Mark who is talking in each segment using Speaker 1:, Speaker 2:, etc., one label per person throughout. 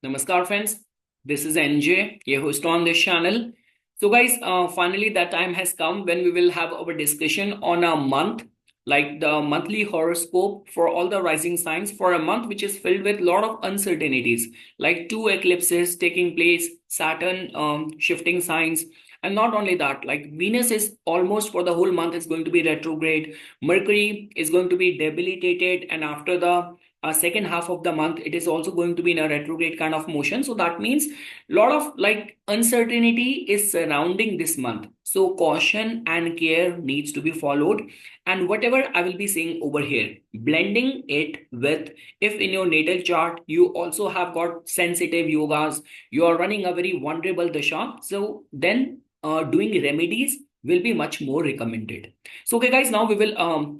Speaker 1: Namaskar friends, this is NJ, your host on this channel. So guys, finally that time has come when we will have our discussion on a month, like the monthly horoscope for all the rising signs for a month which is filled with a lot of uncertainties, like two eclipses taking place, Saturn shifting signs, and not only that, like Venus is almost for the whole month is going to be retrograde, Mercury is going to be debilitated, and after the second half of the month it is also going to be in a retrograde kind of motion. So that means a lot of like uncertainty is surrounding this month, so caution and care needs to be followed. And whatever I will be saying over here, blending it with, if in your natal chart you also have got sensitive yogas, you are running a very vulnerable dasha, so then doing remedies will be much more recommended. So okay guys, now we will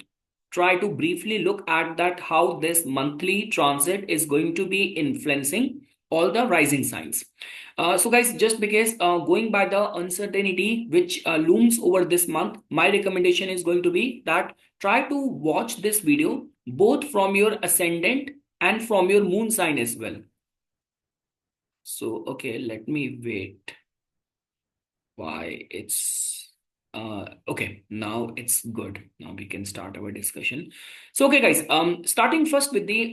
Speaker 1: try to briefly look at that how this monthly transit is going to be influencing all the rising signs. So guys, just because going by the uncertainty which looms over this month, my recommendation is going to be that try to watch this video both from your ascendant and from your moon sign as well. So okay, let me wait. Why it's okay, now it's good. Now we can start our discussion. So okay guys, starting first with the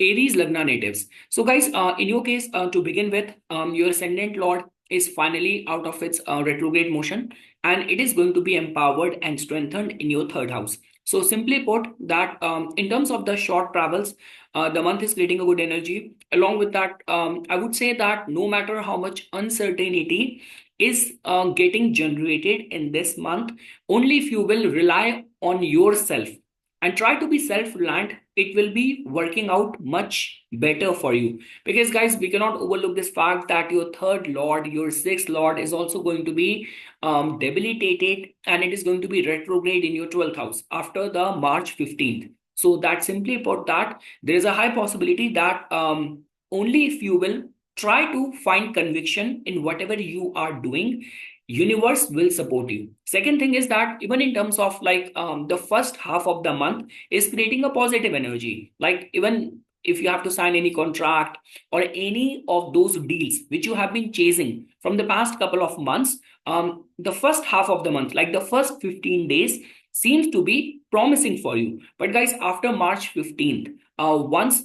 Speaker 1: Aries lagna natives. So guys, in your case, to begin with, your ascendant lord is finally out of its retrograde motion, and it is going to be empowered and strengthened in your third house. So simply put that in terms of the short travels, the month is creating a good energy. Along with that, I would say that no matter how much uncertainty is getting generated in this month, only if you will rely on yourself and try to be self-reliant, it will be working out much better for you. Because guys, we cannot overlook this fact that your third lord, your sixth lord is also going to be debilitated, and it is going to be retrograde in your 12th house after the March 15th. So that simply put that there is a high possibility that only if you will try to find conviction in whatever you are doing, universe will support you. Second thing is that even in terms of like the first half of the month is creating a positive energy, like even if you have to sign any contract or any of those deals which you have been chasing from the past couple of months, the first half of the month, like the first 15 days seems to be promising for you. But guys, after March 15th, once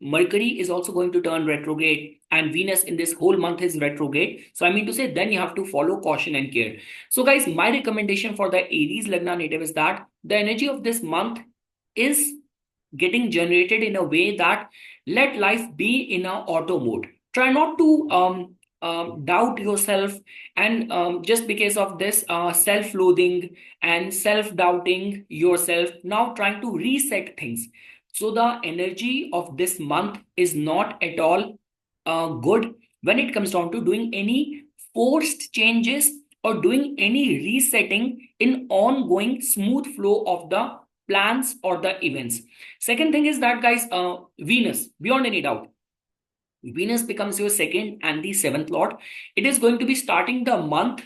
Speaker 1: Mercury is also going to turn retrograde and Venus in this whole month is retrograde, so I mean to say then you have to follow caution and care. So guys, my recommendation for the Aries lagna native is that the energy of this month is getting generated in a way that let life be in a auto mode. Try not to doubt yourself, and just because of this self-loathing and self-doubting yourself, now trying to reset things. So the energy of this month is not at all good when it comes down to doing any forced changes or doing any resetting in ongoing smooth flow of the plans or the events. Second thing is that guys, Venus, beyond any doubt, Venus becomes your second and the seventh lord. It is going to be starting the month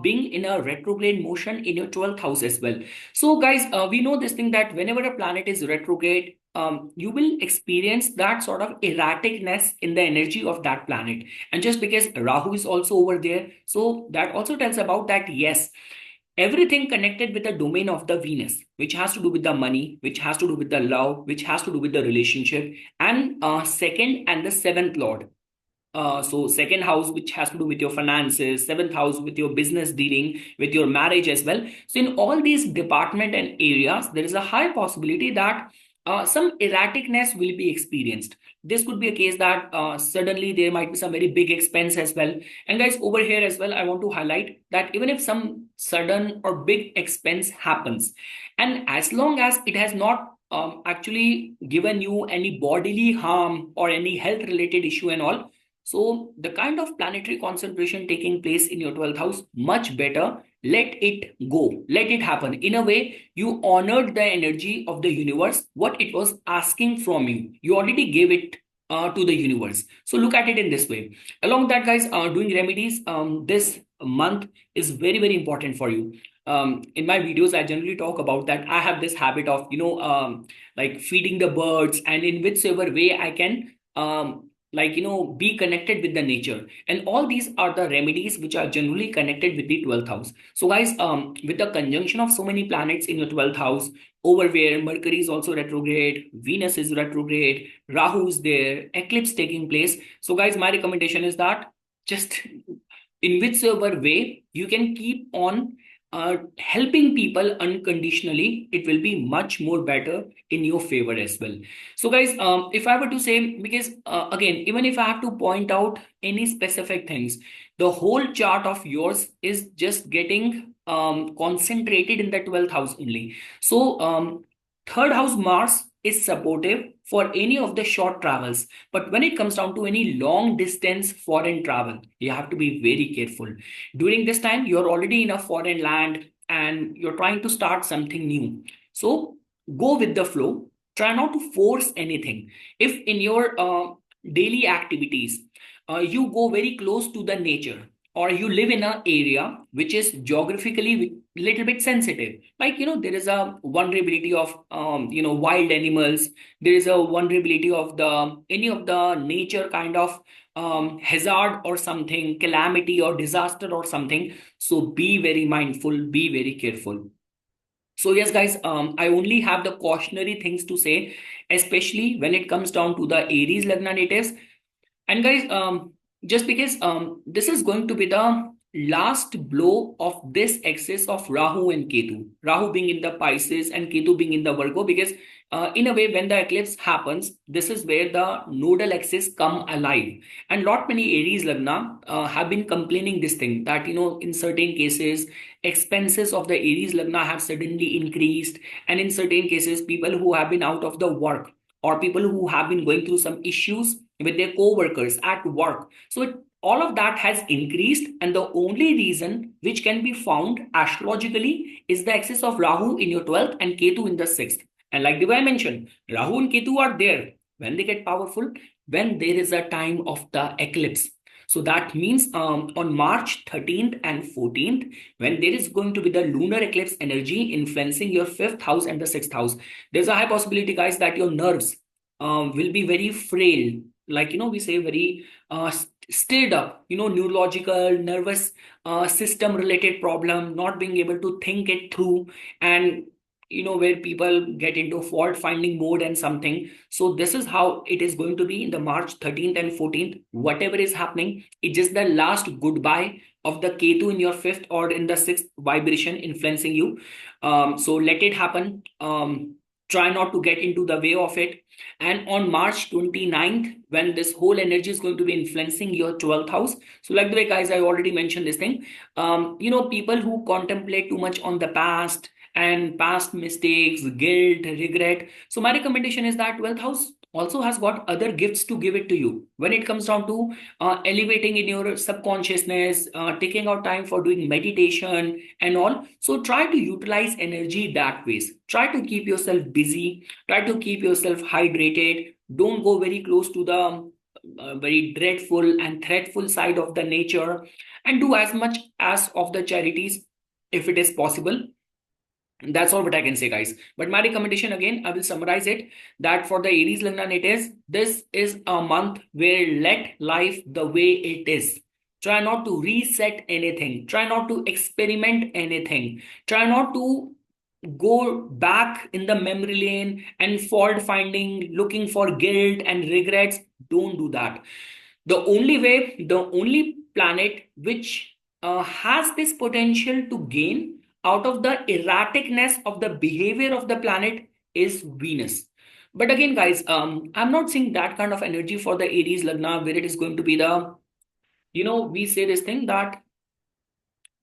Speaker 1: being in a retrograde motion in your 12th house as well. So guys, we know this thing that whenever a planet is retrograde, you will experience that sort of erraticness in the energy of that planet. And just because Rahu is also over there, so that also tells about that, yes, everything connected with the domain of the Venus, which has to do with the money, which has to do with the love, which has to do with the relationship, and second and the seventh lord. So second house, which has to do with your finances, seventh house with your business dealing, with your marriage as well. So in all these department and areas, there is a high possibility that some erraticness will be experienced. This could be a case that suddenly there might be some very big expense as well. And guys, over here as well, I want to highlight that even if some sudden or big expense happens, and as long as it has not actually given you any bodily harm or any health related issue and all, so the kind of planetary concentration taking place in your 12th house, much better. Let it go. Let it happen. In a way, you honored the energy of the universe, what it was asking from you. You already gave it to the universe. So look at it in this way. Along that, guys, doing remedies this month is very, very important for you. In my videos, I generally talk about that. I have this habit of, like feeding the birds, and in whichever way I can like be connected with the nature, and all these are the remedies which are generally connected with the 12th house. So guys, with the conjunction of so many planets in your 12th house, over where Mercury is also retrograde, Venus is retrograde, Rahu is there, eclipse taking place. So guys, my recommendation is that just in whichever way you can keep on helping people unconditionally, it will be much more better in your favor as well. So guys, if I were to say, because again, even if I have to point out any specific things, the whole chart of yours is just getting concentrated in the 12th house only. So third house Mars is supportive for any of the short travels, but when it comes down to any long distance foreign travel, you have to be very careful. During this time, you're already in a foreign land and you're trying to start something new. So go with the flow. Try not to force anything. If in your daily activities, you go very close to the nature, or you live in an area which is geographically little bit sensitive, like there is a vulnerability of wild animals, there is a vulnerability of the any of the nature kind of hazard or something, calamity or disaster or something. So be very mindful, be very careful. So yes guys, I only have the cautionary things to say, especially when it comes down to the Aries lagna natives. And guys, just because this is going to be the last blow of this axis of Rahu and Ketu, Rahu being in the Pisces and Ketu being in the Virgo, because in a way, when the eclipse happens, this is where the nodal axis come alive. And lot many Aries Lagna have been complaining this thing, that in certain cases, expenses of the Aries Lagna have suddenly increased, and in certain cases, people who have been out of the work, or people who have been going through some issues with their co-workers at work. So all of that has increased, and the only reason which can be found astrologically is the axis of Rahu in your 12th and Ketu in the 6th. And like the way I mentioned, Rahu and Ketu are there when they get powerful, when there is a time of the eclipse. So that means on March 13th and 14th, when there is going to be the lunar eclipse energy influencing your 5th house and the 6th house, there's a high possibility, guys, that your nerves will be very frail. Like, we say very stirred up, neurological, nervous system related problem, not being able to think it through, and where people get into fault finding mode and something. So this is how it is going to be in the March 13th and 14th. Whatever is happening, it's just the last goodbye of the Ketu in your 5th or in the 6th vibration influencing you. So let it happen. Try not to get into the way of it. And on March 29th, when this whole energy is going to be influencing your 12th house, so like the way, guys, I already mentioned this thing, people who contemplate too much on the past and past mistakes, guilt, regret. So my recommendation is that 12th house also has got other gifts to give it to you when it comes down to elevating in your subconsciousness, taking out time for doing meditation and all. So try to utilize energy that ways. Try to keep yourself busy. Try to keep yourself hydrated. Don't go very close to the very dreadful and threatful side of the nature, and do as much as of the charities if it is possible. That's all what I can say, guys. But my recommendation, again, I will summarize it, that for the Aries Lagna natives, this is a month where let life the way it is. Try not to reset anything. Try not to experiment anything. Try not to go back in the memory lane and fault finding, looking for guilt and regrets. Don't do that. The only way, the only planet which has this potential to gain out of the erraticness of the behavior of the planet is Venus. But again, guys, I'm not seeing that kind of energy for the Aries Lagna, where it is going to be the, we say this thing that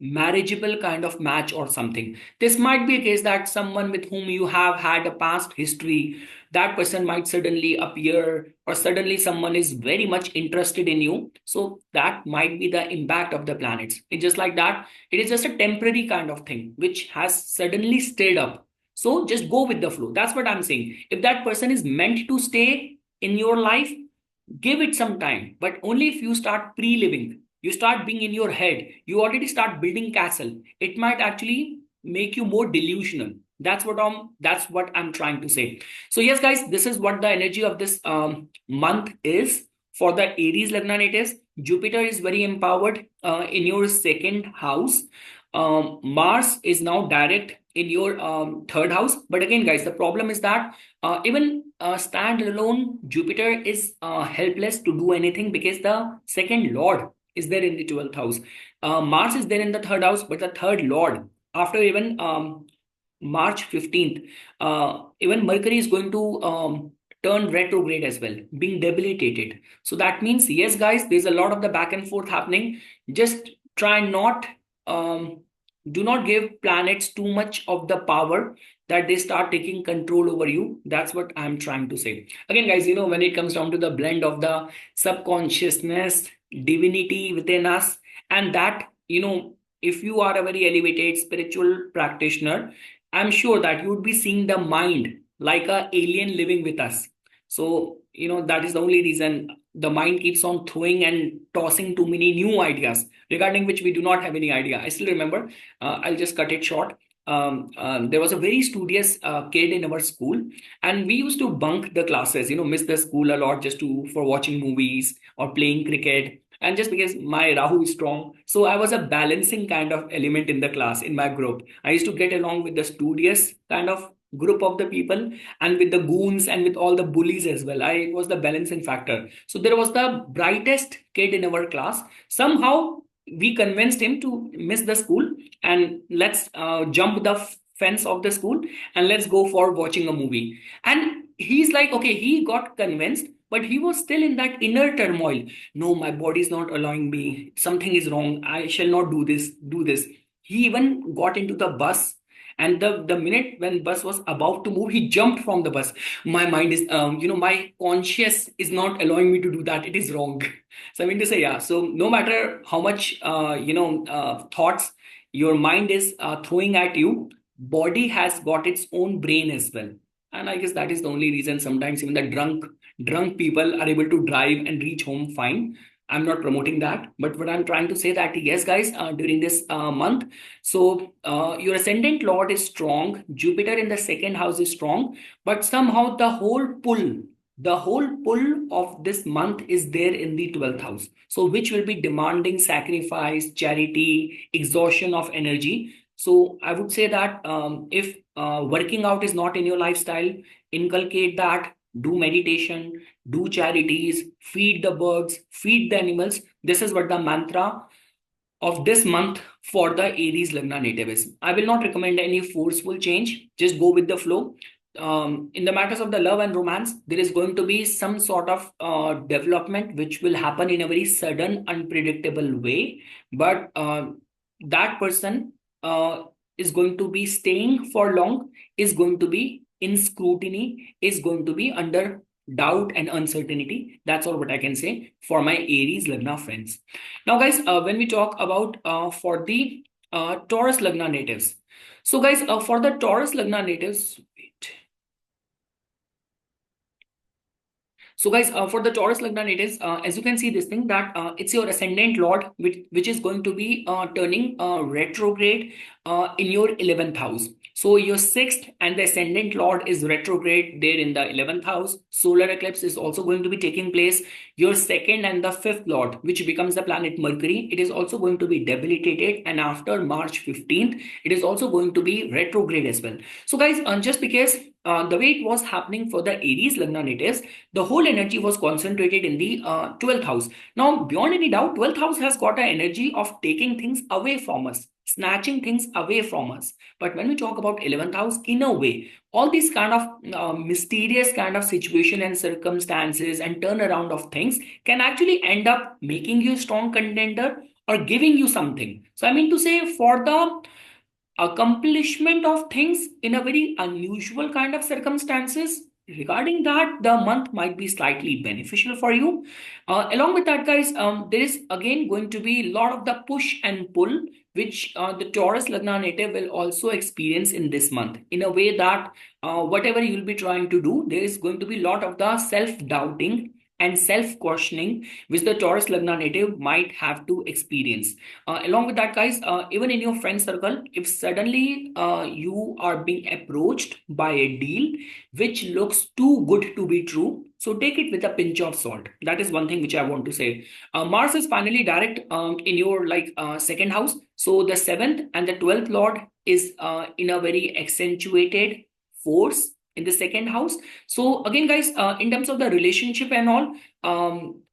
Speaker 1: marriageable kind of match or something. This might be a case that someone with whom you have had a past history, that person might suddenly appear, or suddenly someone is very much interested in you. So that might be the impact of the planets. It's just like that. It is just a temporary kind of thing which has suddenly stirred up. So just go with the flow. That's what I'm saying. If that person is meant to stay in your life, give it some time, but only if you start pre-living, you start being in your head, you already start building castle, it might actually make you more delusional. That's what I'm trying to say. So yes, guys, this is what the energy of this month is For the Aries lagna natives, Jupiter is very empowered in your second house. Mars is now direct in your third house. But again, guys, the problem is that even standalone Jupiter is helpless to do anything because the second lord is there in the 12th house. Mars is there in the third house, but the third lord, after even March 15th, even Mercury is going to turn retrograde as well, being debilitated. So that means, yes, guys, there's a lot of the back and forth happening. Just try not, do not give planets too much of the power that they start taking control over you. That's what I'm trying to say. Again, guys, when it comes down to the blend of the subconsciousness, divinity within us, and that, if you are a very elevated spiritual practitioner, I'm sure that you would be seeing the mind like a alien living with us. So, that is the only reason the mind keeps on throwing and tossing too many new ideas regarding which we do not have any idea. I still remember, I'll just cut it short. There was a very studious kid in our school, and we used to bunk the classes, miss the school a lot just for watching movies or playing cricket. And just because my Rahu is strong, so I was a balancing kind of element in the class, in my group. I used to get along with the studious kind of group of the people, and with the goons and with all the bullies as well. I was the balancing factor. So there was the brightest kid in our class. Somehow we convinced him to miss the school, and let's jump the fence of the school, and let's go for watching a movie. And he's like, okay, he got convinced, but he was still in that inner turmoil. No, my body is not allowing me. Something is wrong. I shall not do this. He even got into the bus, and the minute when bus was about to move, he jumped from the bus. My mind is, my conscious is not allowing me to do that. It is wrong. So I mean to say, yeah. So no matter how much, thoughts your mind is throwing at you, body has got its own brain as well. And I guess that is the only reason sometimes even the drunk people are able to drive and reach home fine. I'm not promoting that, but what I'm trying to say that, yes, guys, during this month, so your ascendant lord is strong, Jupiter in the second house is strong, but somehow the whole pull of this month is there in the 12th house. So which will be demanding sacrifice, charity, exhaustion of energy. So I would say that if working out is not in your lifestyle, inculcate that, do meditation, do charities, feed the birds, feed the animals. This is what the mantra of this month for the Aries Lagna native is. I will not recommend any forceful change. Just go with the flow. In the matters of the love and romance, there is going to be some sort of development which will happen in a very sudden, unpredictable way. But that person is going to be staying for long, is going to be in scrutiny, is going to be under doubt and uncertainty. That's all what I can say for my Aries Lagna friends. Now, guys, when we talk about for the Taurus Lagna natives. So, guys, for the Taurus Lagna natives, wait. So, guys, for the Taurus Lagna natives, as you can see this thing that it's your ascendant lord, which is going to be turning retrograde in your 11th house. So your sixth and the ascendant lord is retrograde there in the 11th house. Solar eclipse is also going to be taking place. Your second and the fifth lord, which becomes the planet Mercury, it is also going to be debilitated. And after March 15th, it is also going to be retrograde as well. So guys, just because the way it was happening for the Aries Lagna natives, the whole energy was concentrated in the 12th house. Now, beyond any doubt, 12th house has got an energy of taking things away from us, snatching things away from us. But when we talk about 11th house, in a way, all these kind of mysterious kind of situation and circumstances and turnaround of things can actually end up making you a strong contender or giving you something. So I mean to say, for the accomplishment of things in a very unusual kind of circumstances, regarding that, the month might be slightly beneficial for you. Along with that, guys, there is again going to be a lot of the push and pull which the Taurus Lagna native will also experience in this month, in a way that whatever you'll be trying to do, there is going to be a lot of the self-doubting and self-questioning which the Taurus Lagna native might have to experience. Along with that, guys, even in your friend circle, if suddenly you are being approached by a deal which looks too good to be true, so take it with a pinch of salt. That is one thing which I want to say. Mars is finally direct in your second house. So the seventh and the 12th lord is in a very accentuated force in the second house. So again, guys, in terms of the relationship and all,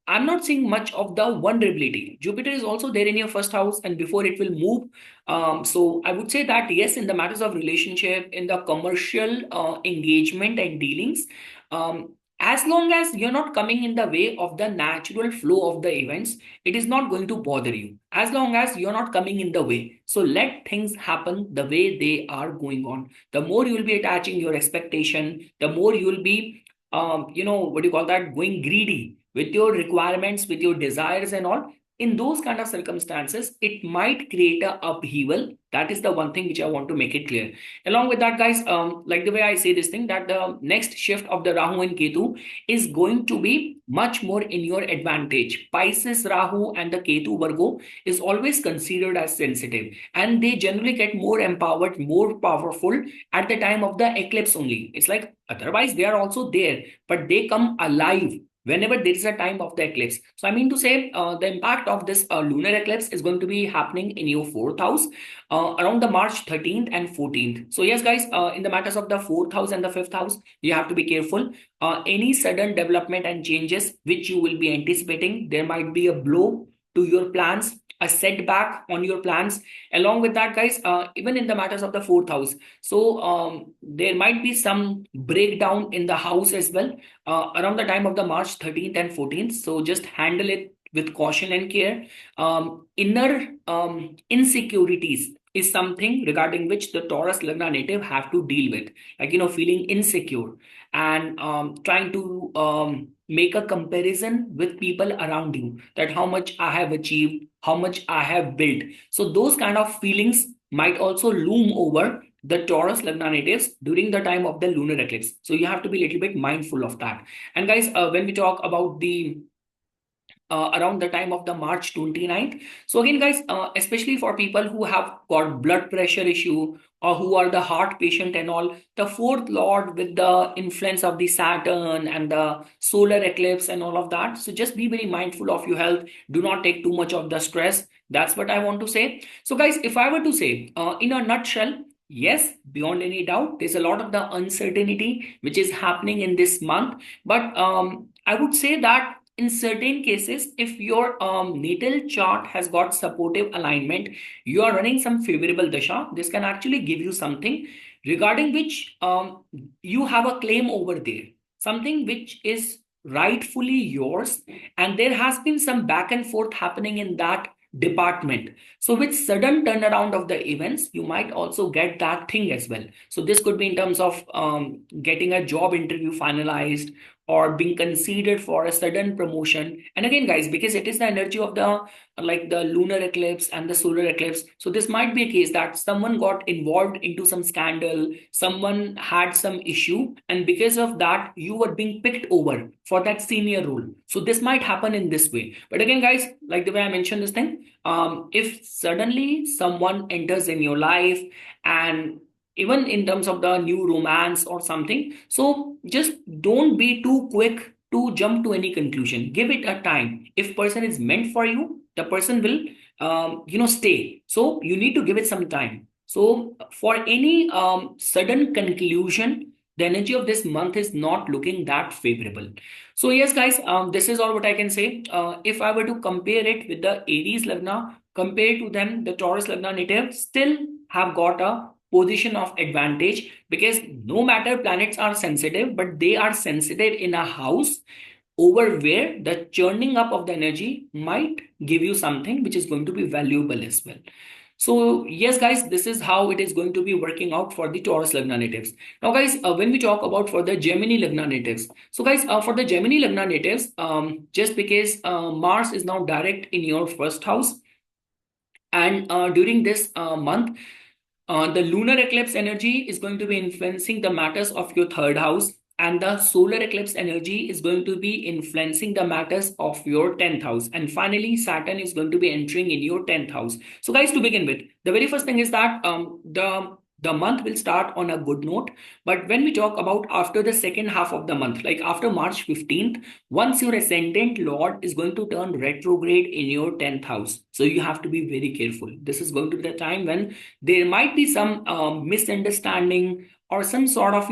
Speaker 1: I'm not seeing much of the vulnerability. Jupiter is also there in your first house, and before it will move. So I would say that yes, in the matters of relationship, in the commercial engagement and dealings, as long as you're not coming in the way of the natural flow of the events, it is not going to bother you. As long as you're not coming in the way. So let things happen the way they are going on. The more you will be attaching your expectation, the more you will be, what do you call that, going greedy with your requirements, with your desires and all. In those kind of circumstances, it might create a upheaval. That is the one thing which I want to make it clear. Along with that, guys, like the way I say this thing, that the next shift of the Rahu and Ketu is going to be much more in your advantage. Pisces Rahu and the Ketu Virgo is always considered as sensitive, and they generally get more empowered, more powerful at the time of the eclipse only. It's like otherwise they are also there, but they come alive whenever there is a time of the eclipse. So I mean to say, the impact of this lunar eclipse is going to be happening in your fourth house around the March 13th and 14th. So yes, guys, in the matters of the fourth house and the fifth house, you have to be careful. Any sudden development and changes which you will be anticipating, there might be a blow to your plans, a setback on your plans. Along with that, guys, even in the matters of the fourth house, so there might be some breakdown in the house as well around the time of the March 13th and 14th. So just handle it with caution and care. Inner insecurities is something regarding which the Taurus Lagna native have to deal with, like, feeling insecure and trying to make a comparison with people around you, that how much I have achieved, how much I have built. So those kind of feelings might also loom over the Taurus Lagna natives during the time of the lunar eclipse. So you have to be a little bit mindful of that. And guys, when we talk about the around the time of the March 29th. So again, guys, especially for people who have got blood pressure issue or who are the heart patient and all, the fourth lord with the influence of the Saturn and the solar eclipse and all of that. So just be very mindful of your health. Do not take too much of the stress. That's what I want to say. So guys, if I were to say in a nutshell, yes, beyond any doubt, there's a lot of the uncertainty which is happening in this month. But I would say that in certain cases, if your natal chart has got supportive alignment, you are running some favorable dasha, this can actually give you something regarding which you have a claim over there, something which is rightfully yours, and there has been some back and forth happening in that department. So with sudden turnaround of the events, you might also get that thing as well. So this could be in terms of getting a job interview finalized, or being considered for a sudden promotion. And again, guys, because it is the energy of the lunar eclipse and the solar eclipse, so this might be a case that someone got involved into some scandal, someone had some issue, and because of that you were being picked over for that senior role. So this might happen in this way. But again, guys, like the way I mentioned this thing, if suddenly someone enters in your life, and even in terms of the new romance or something, so just don't be too quick to jump to any conclusion. Give it a time. If person is meant for you, the person will stay. So you need to give it some time. So for any sudden conclusion, the energy of this month is not looking that favorable. So yes, guys, this is all what I can say. If I were to compare it with the Aries lagna, compared to them, the Taurus lagna native still have got a position of advantage, because no matter planets are sensitive, but they are sensitive in a house over where the churning up of the energy might give you something which is going to be valuable as well. So yes, guys, this is how it is going to be working out for the Taurus Lagna natives. Now, guys, when we talk about for the Gemini Lagna natives, so guys, for the Gemini Lagna natives, just because Mars is now direct in your first house, and during this month, the lunar eclipse energy is going to be influencing the matters of your third house, and the solar eclipse energy is going to be influencing the matters of your 10th house. And finally, Saturn is going to be entering in your 10th house. So guys, to begin with, the very first thing is that the month will start on a good note. But when we talk about after the second half of the month, like after March 15th, once your ascendant lord is going to turn retrograde in your 10th house. So you have to be very careful. This is going to be the time when there might be some misunderstanding or some sort of,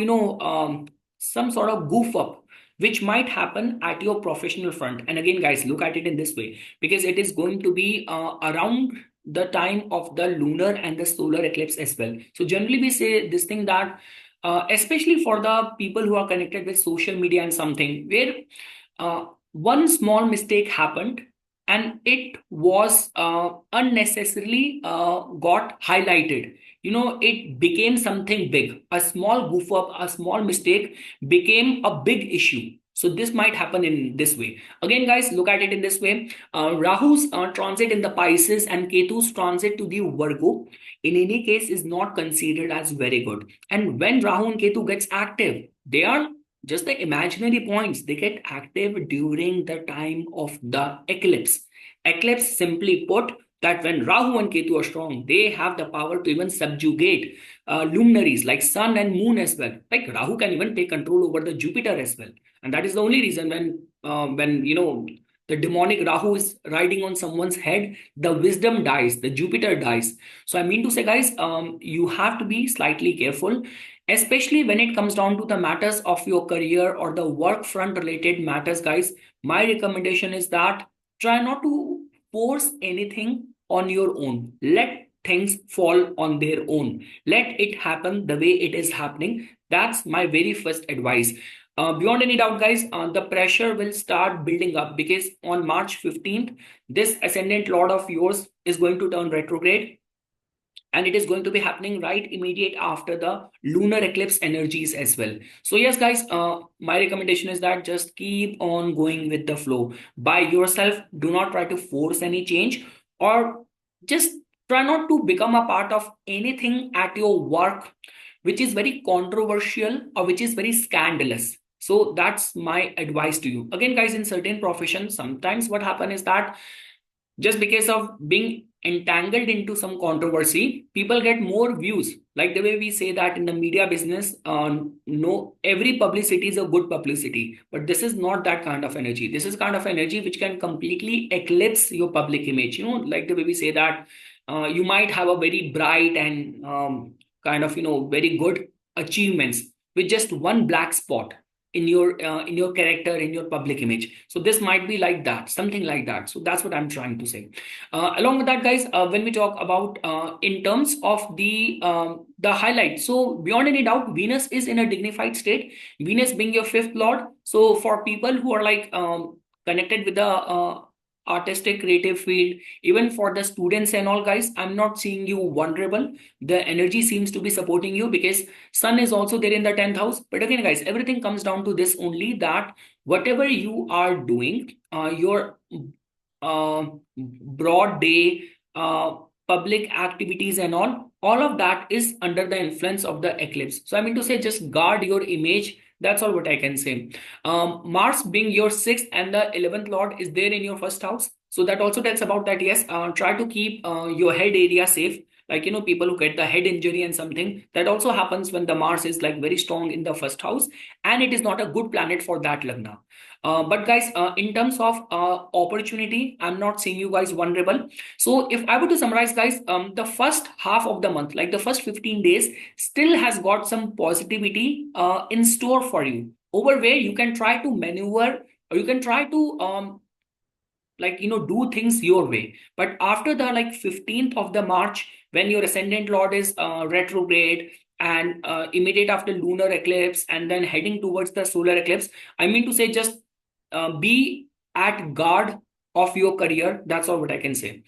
Speaker 1: some sort of goof up which might happen at your professional front. And again, guys, look at it in this way, because it is going to be around the time of the lunar and the solar eclipse as well. So generally we say this thing that especially for the people who are connected with social media and something where one small mistake happened and it was unnecessarily got highlighted. It became something big. A small goof up, a small mistake became a big issue. So this might happen in this way. Again, guys, look at it in this way. Rahu's transit in the Pisces and Ketu's transit to the Virgo, in any case, is not considered as very good. And when Rahu and Ketu gets active, they are just the imaginary points. They get active during the time of the eclipse. Eclipse, simply put, that when Rahu and Ketu are strong, they have the power to even subjugate luminaries like Sun and Moon as well. Like Rahu can even take control over the Jupiter as well. And that is the only reason when the demonic Rahu is riding on someone's head, the wisdom dies, the Jupiter dies. So I mean to say, guys, you have to be slightly careful, especially when it comes down to the matters of your career or the work front related matters, guys. My recommendation is that try not to force anything on your own. Let things fall on their own. Let it happen the way it is happening. That's my very first advice. Beyond any doubt, guys, the pressure will start building up because on March 15th, this ascendant lord of yours is going to turn retrograde. And it is going to be happening right immediate after the lunar eclipse energies as well. So yes, guys, my recommendation is that just keep on going with the flow by yourself. Do not try to force any change, or just try not to become a part of anything at your work which is very controversial or which is very scandalous. So that's my advice to you. Again, guys, in certain professions, sometimes what happens is that just because of being entangled into some controversy, people get more views. Like the way we say that in the media business, no, every publicity is a good publicity, but this is not that kind of energy. This is kind of energy which can completely eclipse your public image. Like the way we say that you might have a very bright and kind of very good achievements with just one black spot in your character, in your public image. So this might be like that, something like that. So that's what I'm trying to say. Along with that, guys, when we talk about in terms of the highlight, so beyond any doubt, Venus is in a dignified state, Venus being your fifth lord. So for people who are like connected with the artistic creative field, even for the students and all, guys, I'm not seeing you vulnerable. The energy seems to be supporting you because Sun is also there in the 10th house. But again, guys, everything comes down to this only, that whatever you are doing, your broad day public activities and all of that is under the influence of the eclipse. So I mean to say, just guard your image. That's all what I can say. Mars being your sixth and the 11th lord is there in your first house. So that also tells about that, yes, try to keep your head area safe. Like, people who get the head injury and something, that also happens when the Mars is like very strong in the first house, and it is not a good planet for that lagna. But guys, in terms of opportunity, I'm not seeing you guys vulnerable. So if I were to summarize, guys, the first half of the month, like the first 15 days, still has got some positivity in store for you, over where you can try to maneuver, or you can try to do things your way. But after the 15th of the March, when your ascendant lord is retrograde, and immediate after lunar eclipse, and then heading towards the solar eclipse, I mean to say, just be at guard of your career. That's all what I can say.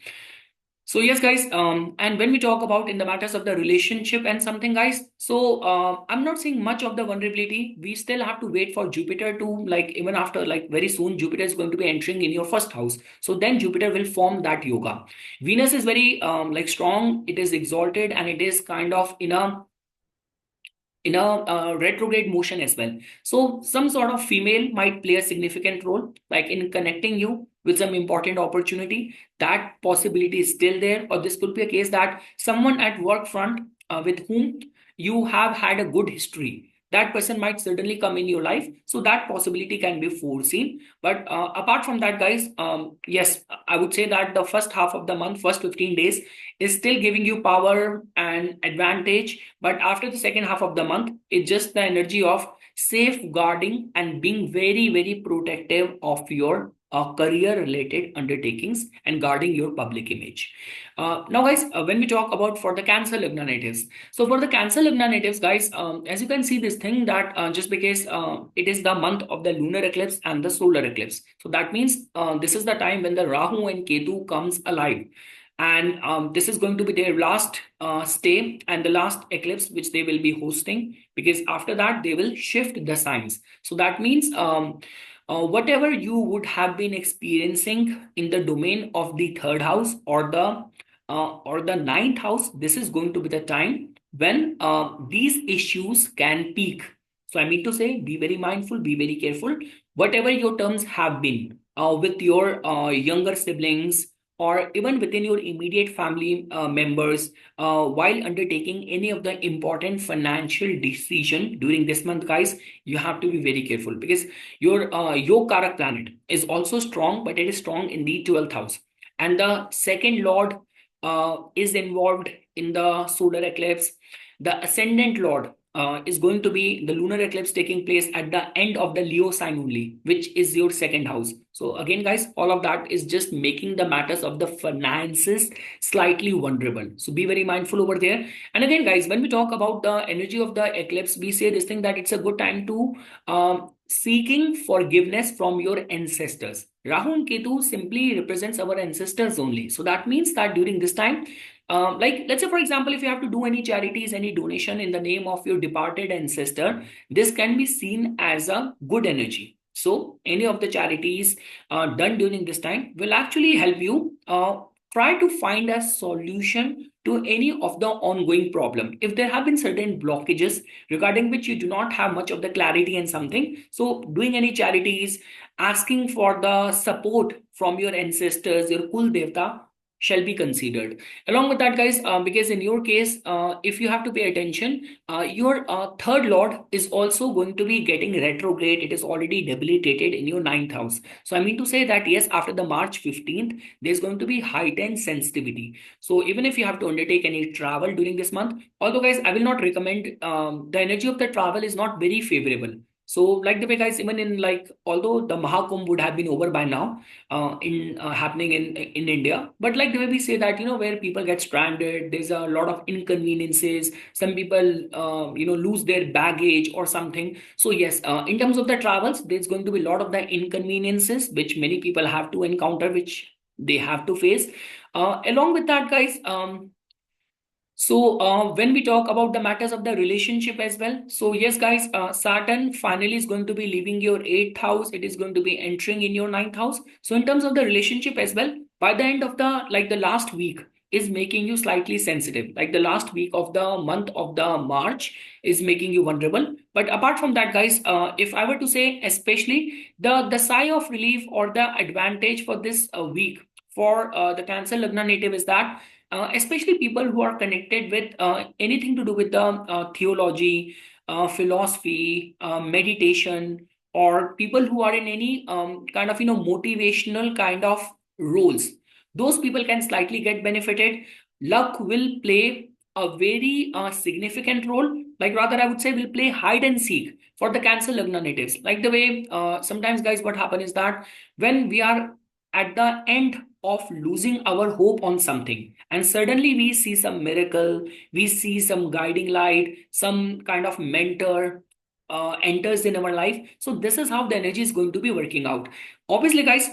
Speaker 1: So yes, guys, and when we talk about in the matters of the relationship and something, guys, so I'm not seeing much of the vulnerability. We still have to wait for Jupiter to, even after, very soon, Jupiter is going to be entering in your first house. So then Jupiter will form that yoga. Venus is very strong. It is exalted, and it is kind of in a in a retrograde motion as well. So some sort of female might play a significant role, like in connecting you with some important opportunity. That possibility is still there. Or this could be a case that someone at work front with whom you have had a good history, that person might certainly come in your life. So that possibility can be foreseen. But apart from that, guys, yes, I would say that the first half of the month, first 15 days, is still giving you power and advantage. But after the second half of the month, it's just the energy of safeguarding and being very, very protective of your career related undertakings and guarding your public image. Now, guys, when we talk about for the Cancer Lagna natives, so for the Cancer Lagna natives, guys, as you can see this thing that just because it is the month of the lunar eclipse and the solar eclipse, so that means this is the time when the Rahu and Ketu comes alive. And this is going to be their last stay and the last eclipse which they will be hosting, because after that they will shift the signs. So that means whatever you would have been experiencing in the domain of the third house or the ninth house, this is going to be the time when these issues can peak. So I mean to say, be very mindful, be very careful. Whatever your terms have been with your younger siblings, or even within your immediate family members, while undertaking any of the important financial decision during this month, guys, you have to be very careful, because your Karak planet is also strong, but it is strong in the 12th house. And the second lord is involved in the solar eclipse. The ascendant lord is going to be the lunar eclipse taking place at the end of the Leo sign only, which is your second house. So again, guys, all of that is just making the matters of the finances slightly vulnerable. So be very mindful over there. And again, guys, when we talk about the energy of the eclipse, we say this thing that it's a good time to seeking forgiveness from your ancestors. Rahu and Ketu simply represents our ancestors only. So that means that during this time, like let's say for example, if you have to do any charities, any donation in the name of your departed ancestor, this can be seen as a good energy. So any of the charities done during this time will actually help you try to find a solution to any of the ongoing problem. If there have been certain blockages regarding which you do not have much of the clarity and something, so doing any charities, asking for the support from your ancestors, your Kul Devta, shall be considered. Along with that, guys, because in your case, if you have to pay attention, your third lord is also going to be getting retrograde. It is already debilitated in your ninth house. So I mean to say that yes, after the March 15th, there's going to be heightened sensitivity. So even if you have to undertake any travel during this month, although guys, I will not recommend, the energy of the travel is not very favorable. So like the way, guys, even in like, although the Mahakumbh would have been over by now, in happening in India, but like the way we say that, where people get stranded, there's a lot of inconveniences. Some people lose their baggage or something. So yes, in terms of the travels, there's going to be a lot of the inconveniences which many people have to encounter, which they have to face. Along with that, guys, when we talk about the matters of the relationship as well, so yes, guys, Saturn finally is going to be leaving your eighth house. It is going to be entering in your ninth house. So in terms of the relationship as well, by the end of the last week is making you slightly sensitive. Like the last week of the month of the March is making you vulnerable. But apart from that, guys, if I were to say, especially the sigh of relief or the advantage for this week for the Cancer Lagna native is that especially people who are connected with anything to do with the theology, philosophy, meditation, or people who are in any kind of motivational kind of roles. Those people can slightly get benefited. Luck will play a very significant role. Like rather, I would say will play hide and seek for the Cancer Lagna natives. Like the way sometimes, guys, what happens is that when we are at the end of losing our hope on something, and suddenly we see some miracle, we see some guiding light, some kind of mentor enters in our life. So this is how the energy is going to be working out. Obviously, guys,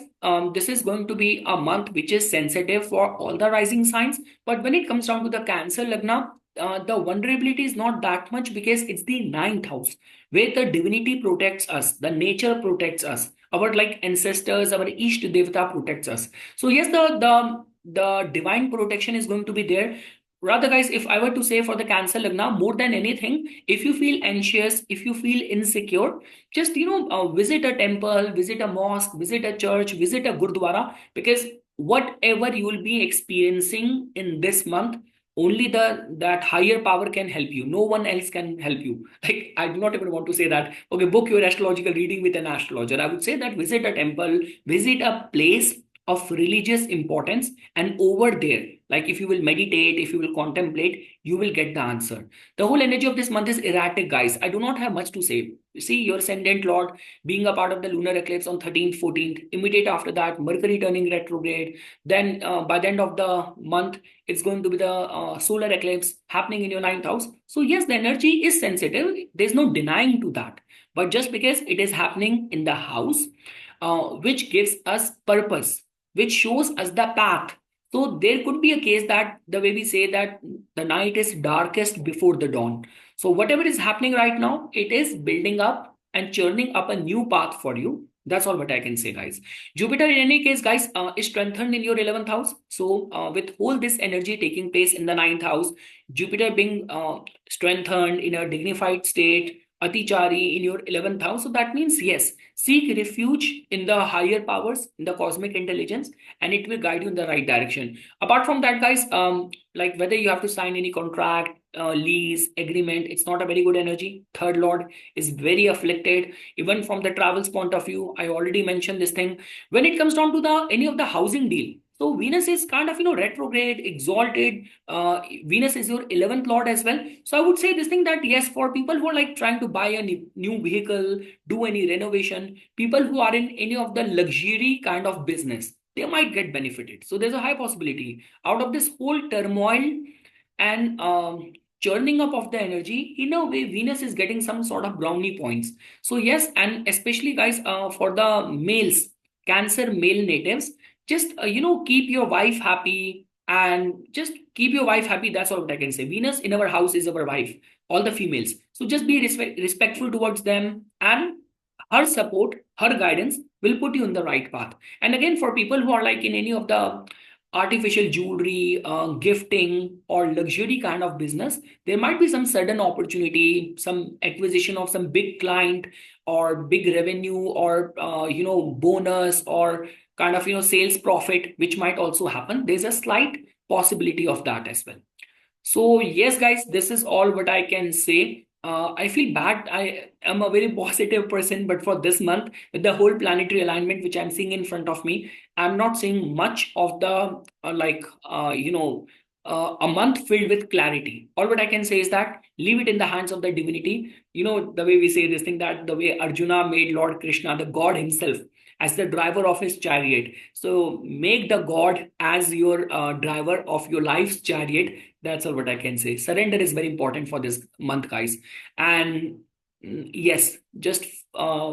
Speaker 1: this is going to be a month which is sensitive for all the rising signs. But when it comes down to the Cancer Lagna, the vulnerability is not that much, because it's the ninth house where the divinity protects us, the nature protects us, our like ancestors, our Ishta Devata protects us. So yes, the divine protection is going to be there. rather, guys, if I were to say for the Cancer Lagna, more than anything, if you feel anxious, if you feel insecure, just visit a temple, visit a mosque, visit a church, visit a gurdwara, because whatever you will be experiencing in this month, only that higher power can help you. No one else can help you. Like, I do not even want to say that, okay, book your astrological reading with an astrologer. I would say that visit a temple, visit a place of religious importance, and over there, like if you will meditate, if you will contemplate, you will get the answer. The whole energy of this month is erratic, guys. I do not have much to say. See, your ascendant lord being a part of the lunar eclipse on 13th, 14th, immediate after that, Mercury turning retrograde. Then by the end of the month, it's going to be the solar eclipse happening in your ninth house. So yes, the energy is sensitive. There's no denying to that. But just because it is happening in the house, which gives us purpose, which shows us the path. So there could be a case that the way we say that the night is darkest before the dawn. So whatever is happening right now, it is building up and churning up a new path for you. That's all what I can say, guys. Jupiter, in any case, guys, is strengthened in your 11th house. So with all this energy taking place in the ninth house, Jupiter being strengthened in a dignified state, Atichari in your 11th house. So that means, yes, seek refuge in the higher powers, in the cosmic intelligence, and it will guide you in the right direction. Apart from that, guys, like whether you have to sign any contract, lease, agreement, it's not a very good energy. Third Lord is very afflicted. Even from the travels point of view, I already mentioned this thing. When it comes down to the any of the housing deal, so Venus is kind of, retrograde, exalted. Venus is your 11th lord as well. So I would say this thing that yes, for people who are like trying to buy a new vehicle, do any renovation, people who are in any of the luxury kind of business, they might get benefited. So there's a high possibility out of this whole turmoil and churning up of the energy. In a way, Venus is getting some sort of brownie points. So yes, and especially, guys, for the males, Cancer male natives, just keep your wife happy, and just keep your wife happy. That's all I can say. Venus in our house is our wife, all the females. So just be respectful towards them, and her support, her guidance will put you in the right path. And again, for people who are like in any of the artificial jewelry, gifting, or luxury kind of business, there might be some sudden opportunity, some acquisition of some big client, or big revenue, or bonus, or kind of sales profit, which might also happen. There's a slight possibility of that as well. So yes, guys, this is all what I can say. I feel bad. I am a very positive person, but for this month, with the whole planetary alignment which I'm seeing in front of me, I'm not seeing much of the a month filled with clarity. All what I can say is that leave it in the hands of the divinity. The way we say this thing, that the way Arjuna made Lord Krishna, the God himself, as the driver of his chariot. So make the God as your driver of your life's chariot. That's all what I can say. Surrender is very important for this month, guys. And yes, just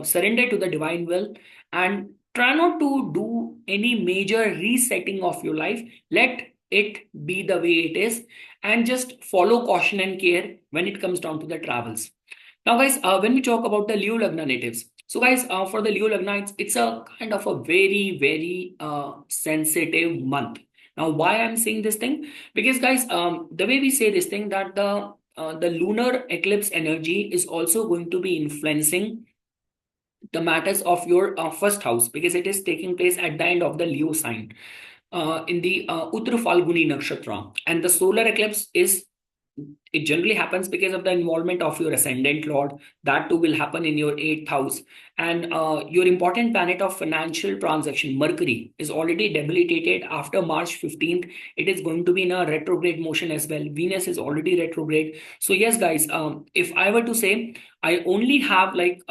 Speaker 1: surrender to the divine will, and try not to do any major resetting of your life. Let it be the way it is, and just follow caution and care when it comes down to the travels. Now, guys, when we talk about the Leo Lagna natives, so guys, for the Leo Lagna, it's a kind of a very, very sensitive month. Now, why I'm saying this thing? Because, guys, the way we say this thing, that the lunar eclipse energy is also going to be influencing the matters of your first house, because it is taking place at the end of the Leo sign, in the Uttar Falguni Nakshatra. And the solar eclipse it generally happens because of the involvement of your ascendant lord. That too will happen in your 8th house. And your important planet of financial transaction, Mercury, is already debilitated after March 15th. It is going to be in a retrograde motion as well. Venus is already retrograde. So yes, guys, if I were to say, I only have like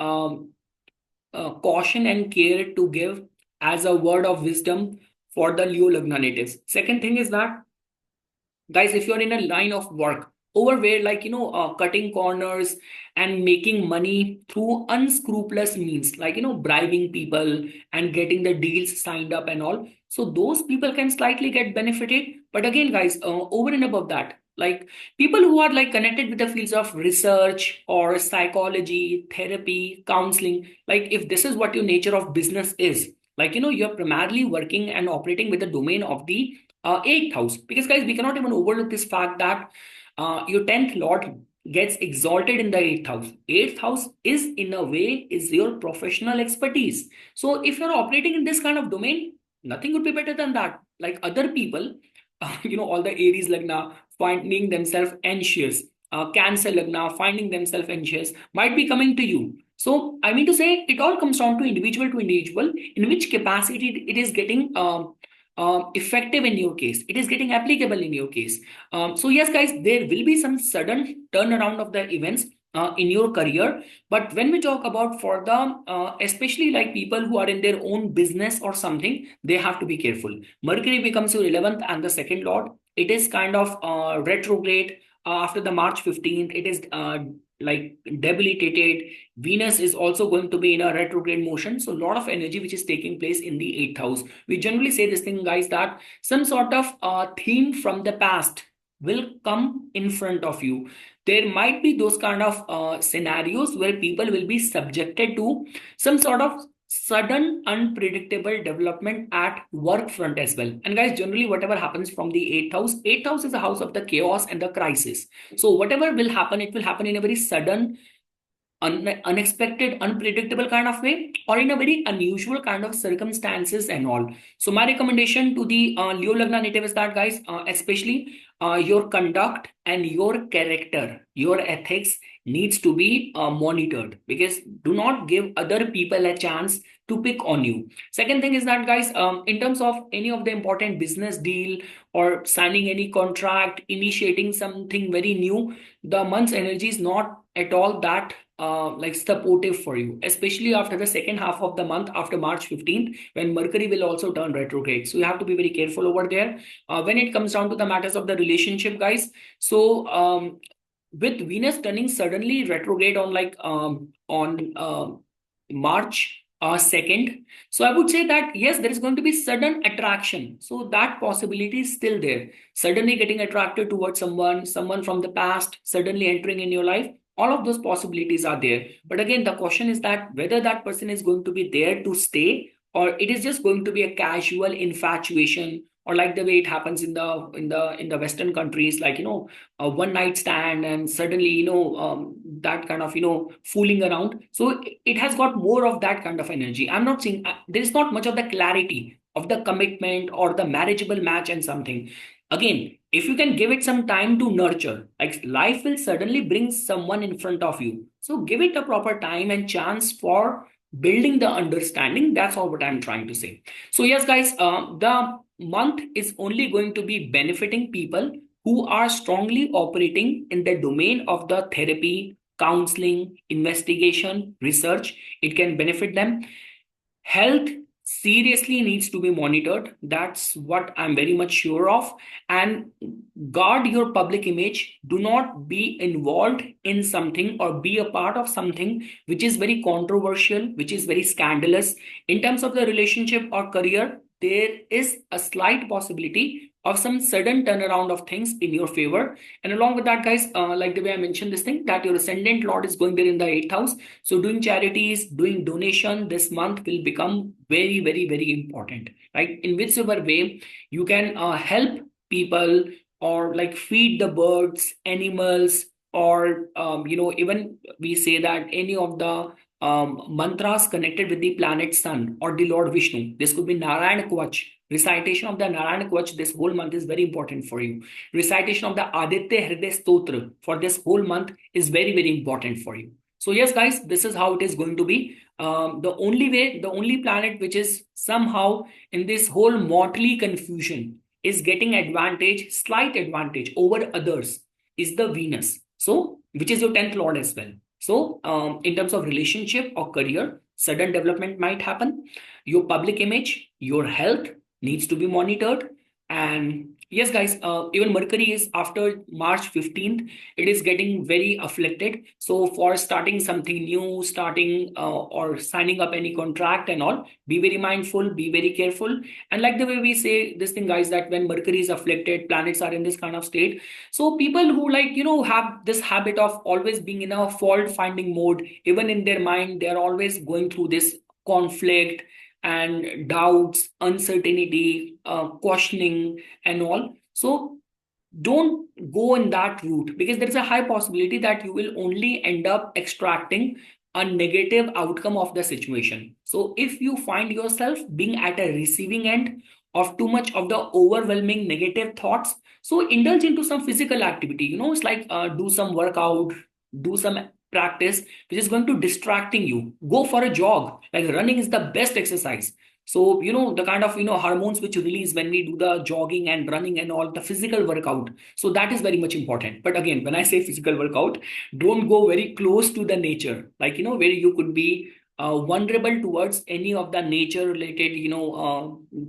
Speaker 1: caution and care to give as a word of wisdom for the Leo Lagna natives. Second thing is that, guys, if you're in a line of work over where, like, cutting corners and making money through unscrupulous means, like, bribing people and getting the deals signed up and all, so those people can slightly get benefited. But again, guys, over and above that, like people who are like connected with the fields of research or psychology, therapy, counseling, like if this is what your nature of business is, like, you're primarily working and operating with the domain of the eighth house. Because guys, we cannot even overlook this fact that your 10th lord gets exalted in the eighth house. Eighth house is, in a way, is your professional expertise. So if you're operating in this kind of domain, nothing would be better than that. Like other people, all the Aries lagna finding themselves anxious, Cancer lagna finding themselves anxious might be coming to you. So I mean to say, it all comes down to individual, in which capacity it is getting effective in your case. It is getting applicable in your case. So yes, guys, there will be some sudden turnaround of the events in your career. But when we talk about for the, especially like people who are in their own business or something, they have to be careful. Mercury becomes your 11th and the second lord. It is kind of retrograde after the March 15th. It is like debilitated. Venus is also going to be in a retrograde motion. So a lot of energy which is taking place in the eighth house. We generally say this thing, guys, that some sort of theme from the past will come in front of you. There might be those kind of scenarios where people will be subjected to some sort of sudden unpredictable development at work front as well. And guys, generally whatever happens from the eighth house is a house of the chaos and the crisis. So whatever will happen, it will happen in a very sudden, unexpected, unpredictable kind of way, or in a very unusual kind of circumstances and all. So my recommendation to the Leo Lagna native is that, guys, especially your conduct and your character, your ethics needs to be monitored, because do not give other people a chance to pick on you. Second thing is that, guys, in terms of any of the important business deal or signing any contract, initiating something very new, the month's energy is not at all that like supportive for you, especially after the second half of the month, after March 15th, when Mercury will also turn retrograde. So you have to be very careful over there. When it comes down to the matters of the relationship, guys, so with Venus turning suddenly retrograde on March 2nd, so I would say that yes, there is going to be sudden attraction. So that possibility is still there. Suddenly getting attracted towards someone from the past, suddenly entering in your life. All of those possibilities are there. But again, the question is that whether that person is going to be there to stay, or it is just going to be a casual infatuation, or like the way it happens in the Western countries, like a one night stand, and suddenly that kind of fooling around. So it has got more of that kind of energy. I'm not saying there is not much of the clarity of the commitment or the marriageable match and something. Again, if you can give it some time to nurture, like life will suddenly bring someone in front of you. So give it a proper time and chance for building the understanding. That's all what I'm trying to say. So yes, guys, the month is only going to be benefiting people who are strongly operating in the domain of the therapy, counseling, investigation, research. It can benefit them. Health seriously needs to be monitored. That's what I'm very much sure of. And guard your public image. Do not be involved in something or be a part of something which is very controversial, which is very scandalous. In terms of the relationship or career, there is a slight possibility of some sudden turnaround of things in your favor. And along with that, guys, like the way I mentioned this thing, that your ascendant lord is going there in the eighth house. So doing charities, doing donation this month will become very, very, very important, right? In whichever way you can help people, or like feed the birds, animals, or even we say that any of the mantras connected with the planet sun or the Lord Vishnu. This could be Narayan Kvach. Recitation of the Narayan Kvach this whole month is very important for you. Recitation of the Aditya Hriday Stotra for this whole month is very, very important for you. So yes, guys, this is how it is going to be. The only planet which is somehow in this whole motley confusion is getting slight advantage over others is the Venus. So, which is your 10th lord as well. So, in terms of relationship or career, sudden development might happen. Your public image, your health needs to be monitored. And yes, guys, even Mercury is after March 15th, it is getting very afflicted. So for starting something new, starting or signing up any contract and all, be very mindful, be very careful. And like the way we say this thing, guys, that when Mercury is afflicted, planets are in this kind of state. So people who have this habit of always being in a fault finding mode, even in their mind, they are always going through this conflict, and doubts, uncertainty, questioning, and all. So don't go in that route, because there is a high possibility that you will only end up extracting a negative outcome of the situation. So if you find yourself being at a receiving end of too much of the overwhelming negative thoughts, so indulge into some physical activity. It's like do some workout, do some practice which is going to distracting you. Go for a jog. Like running is the best exercise. So, the kind of, hormones which release when we do the jogging and running and all the physical workout. So that is very much important. But again, when I say physical workout, don't go very close to the nature, like, where you could be vulnerable towards any of the nature related,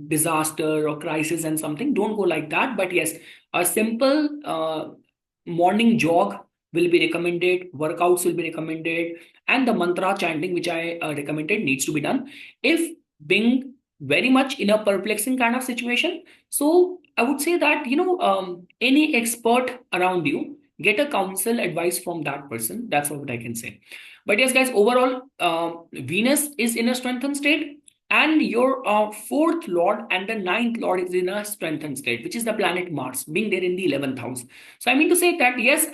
Speaker 1: disaster or crisis and something. Don't go like that. But yes, a simple morning jog will be recommended, workouts will be recommended, and the mantra chanting, which I recommended, needs to be done. If being very much in a perplexing kind of situation, so I would say that, any expert around you, get a counsel advice from that person. That's what I can say. But yes, guys, overall, Venus is in a strengthened state, and your fourth lord and the ninth lord is in a strengthened state, which is the planet Mars, being there in the 11th house. So I mean to say that, yes,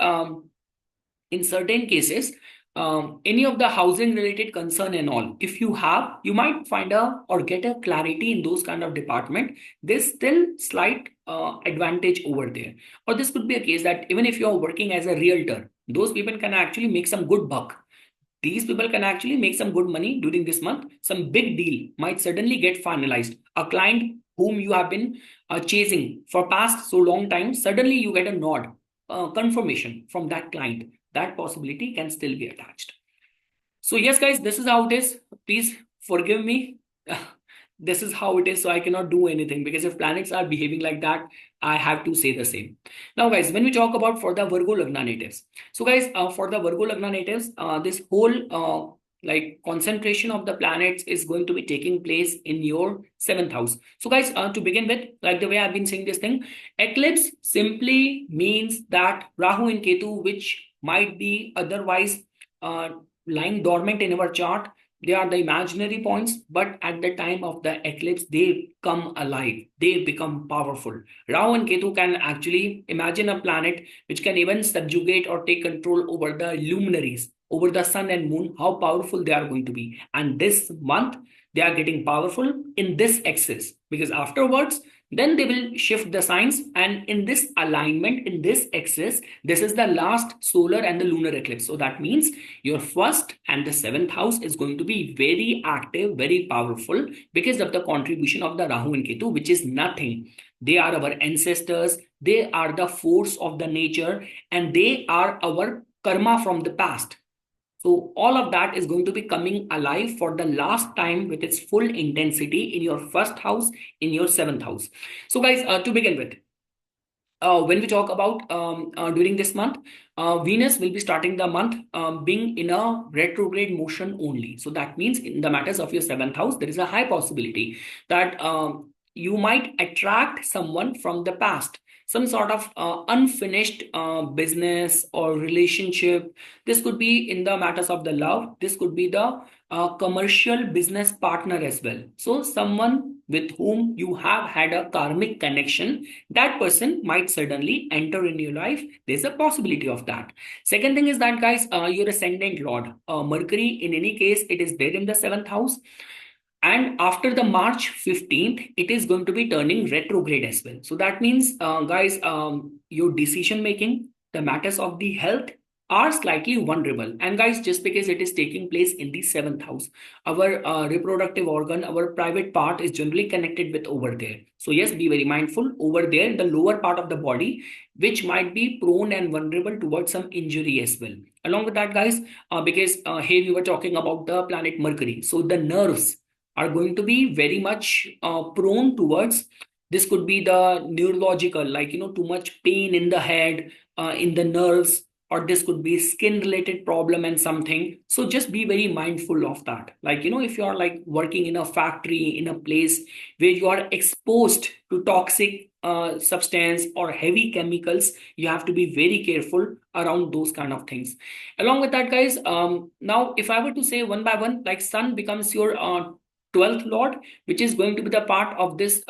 Speaker 1: in certain cases, any of the housing related concern and all, if you have, you might find a or get a clarity in those kind of department. There's still slight advantage over there. Or this could be a case that even if you're working as a realtor, those people can actually make some good buck. These people can actually make some good money during this month. Some big deal might suddenly get finalized. A client whom you have been chasing for past so long time, suddenly you get a nod, confirmation from that client. That possibility can still be attached. So yes, guys, this is how it is. Please forgive me. This is how it is. So I cannot do anything, because if planets are behaving like that, I have to say the same. Now, guys, when we talk about for the Virgo Lagna natives, so guys, for the Virgo Lagna natives, this whole like concentration of the planets is going to be taking place in your seventh house. So guys, to begin with, like the way I've been saying this thing, eclipse simply means that Rahu and Ketu, which might be otherwise lying dormant in our chart, they are the imaginary points, but at the time of the eclipse, they come alive. They become powerful. Rahu and Ketu can actually imagine a planet which can even subjugate or take control over the luminaries, over the sun and moon, how powerful they are going to be. And this month, they are getting powerful in this axis, because afterwards, then they will shift the signs, and in this alignment, in this axis, this is the last solar and the lunar eclipse. So that means your first and the seventh house is going to be very active, very powerful, because of the contribution of the Rahu and Ketu, which is nothing. They are our ancestors, they are the force of the nature, and they are our karma from the past. So all of that is going to be coming alive for the last time with its full intensity in your first house, in your seventh house. So guys, to begin with, when we talk about during this month, Venus will be starting the month being in a retrograde motion only. So that means in the matters of your seventh house, there is a high possibility that you might attract someone from the past, some sort of unfinished business or relationship. This could be in the matters of the love. This could be the commercial business partner as well. So someone with whom you have had a karmic connection, that person might suddenly enter in your life. There's a possibility of that. Second thing is that, guys, your ascendant lord, Mercury, in any case, it is there in the seventh house. And after the March 15th, it is going to be turning retrograde as well. So that means, guys, your decision making, the matters of the health are slightly vulnerable. And guys, just because it is taking place in the seventh house, our reproductive organ, our private part is generally connected with over there. So yes, be very mindful over there, the lower part of the body, which might be prone and vulnerable towards some injury as well. Along with that, guys, because here we were talking about the planet Mercury. So the nerves are going to be very much prone towards, this could be the neurological, like, too much pain in the head, in the nerves, or this could be skin related problem and something. So just be very mindful of that. Like, if you are like working in a factory, in a place where you are exposed to toxic substance or heavy chemicals, you have to be very careful around those kind of things. Along with that, guys, now if I were to say one by one, like sun becomes your 12th lord, which is going to be the part of this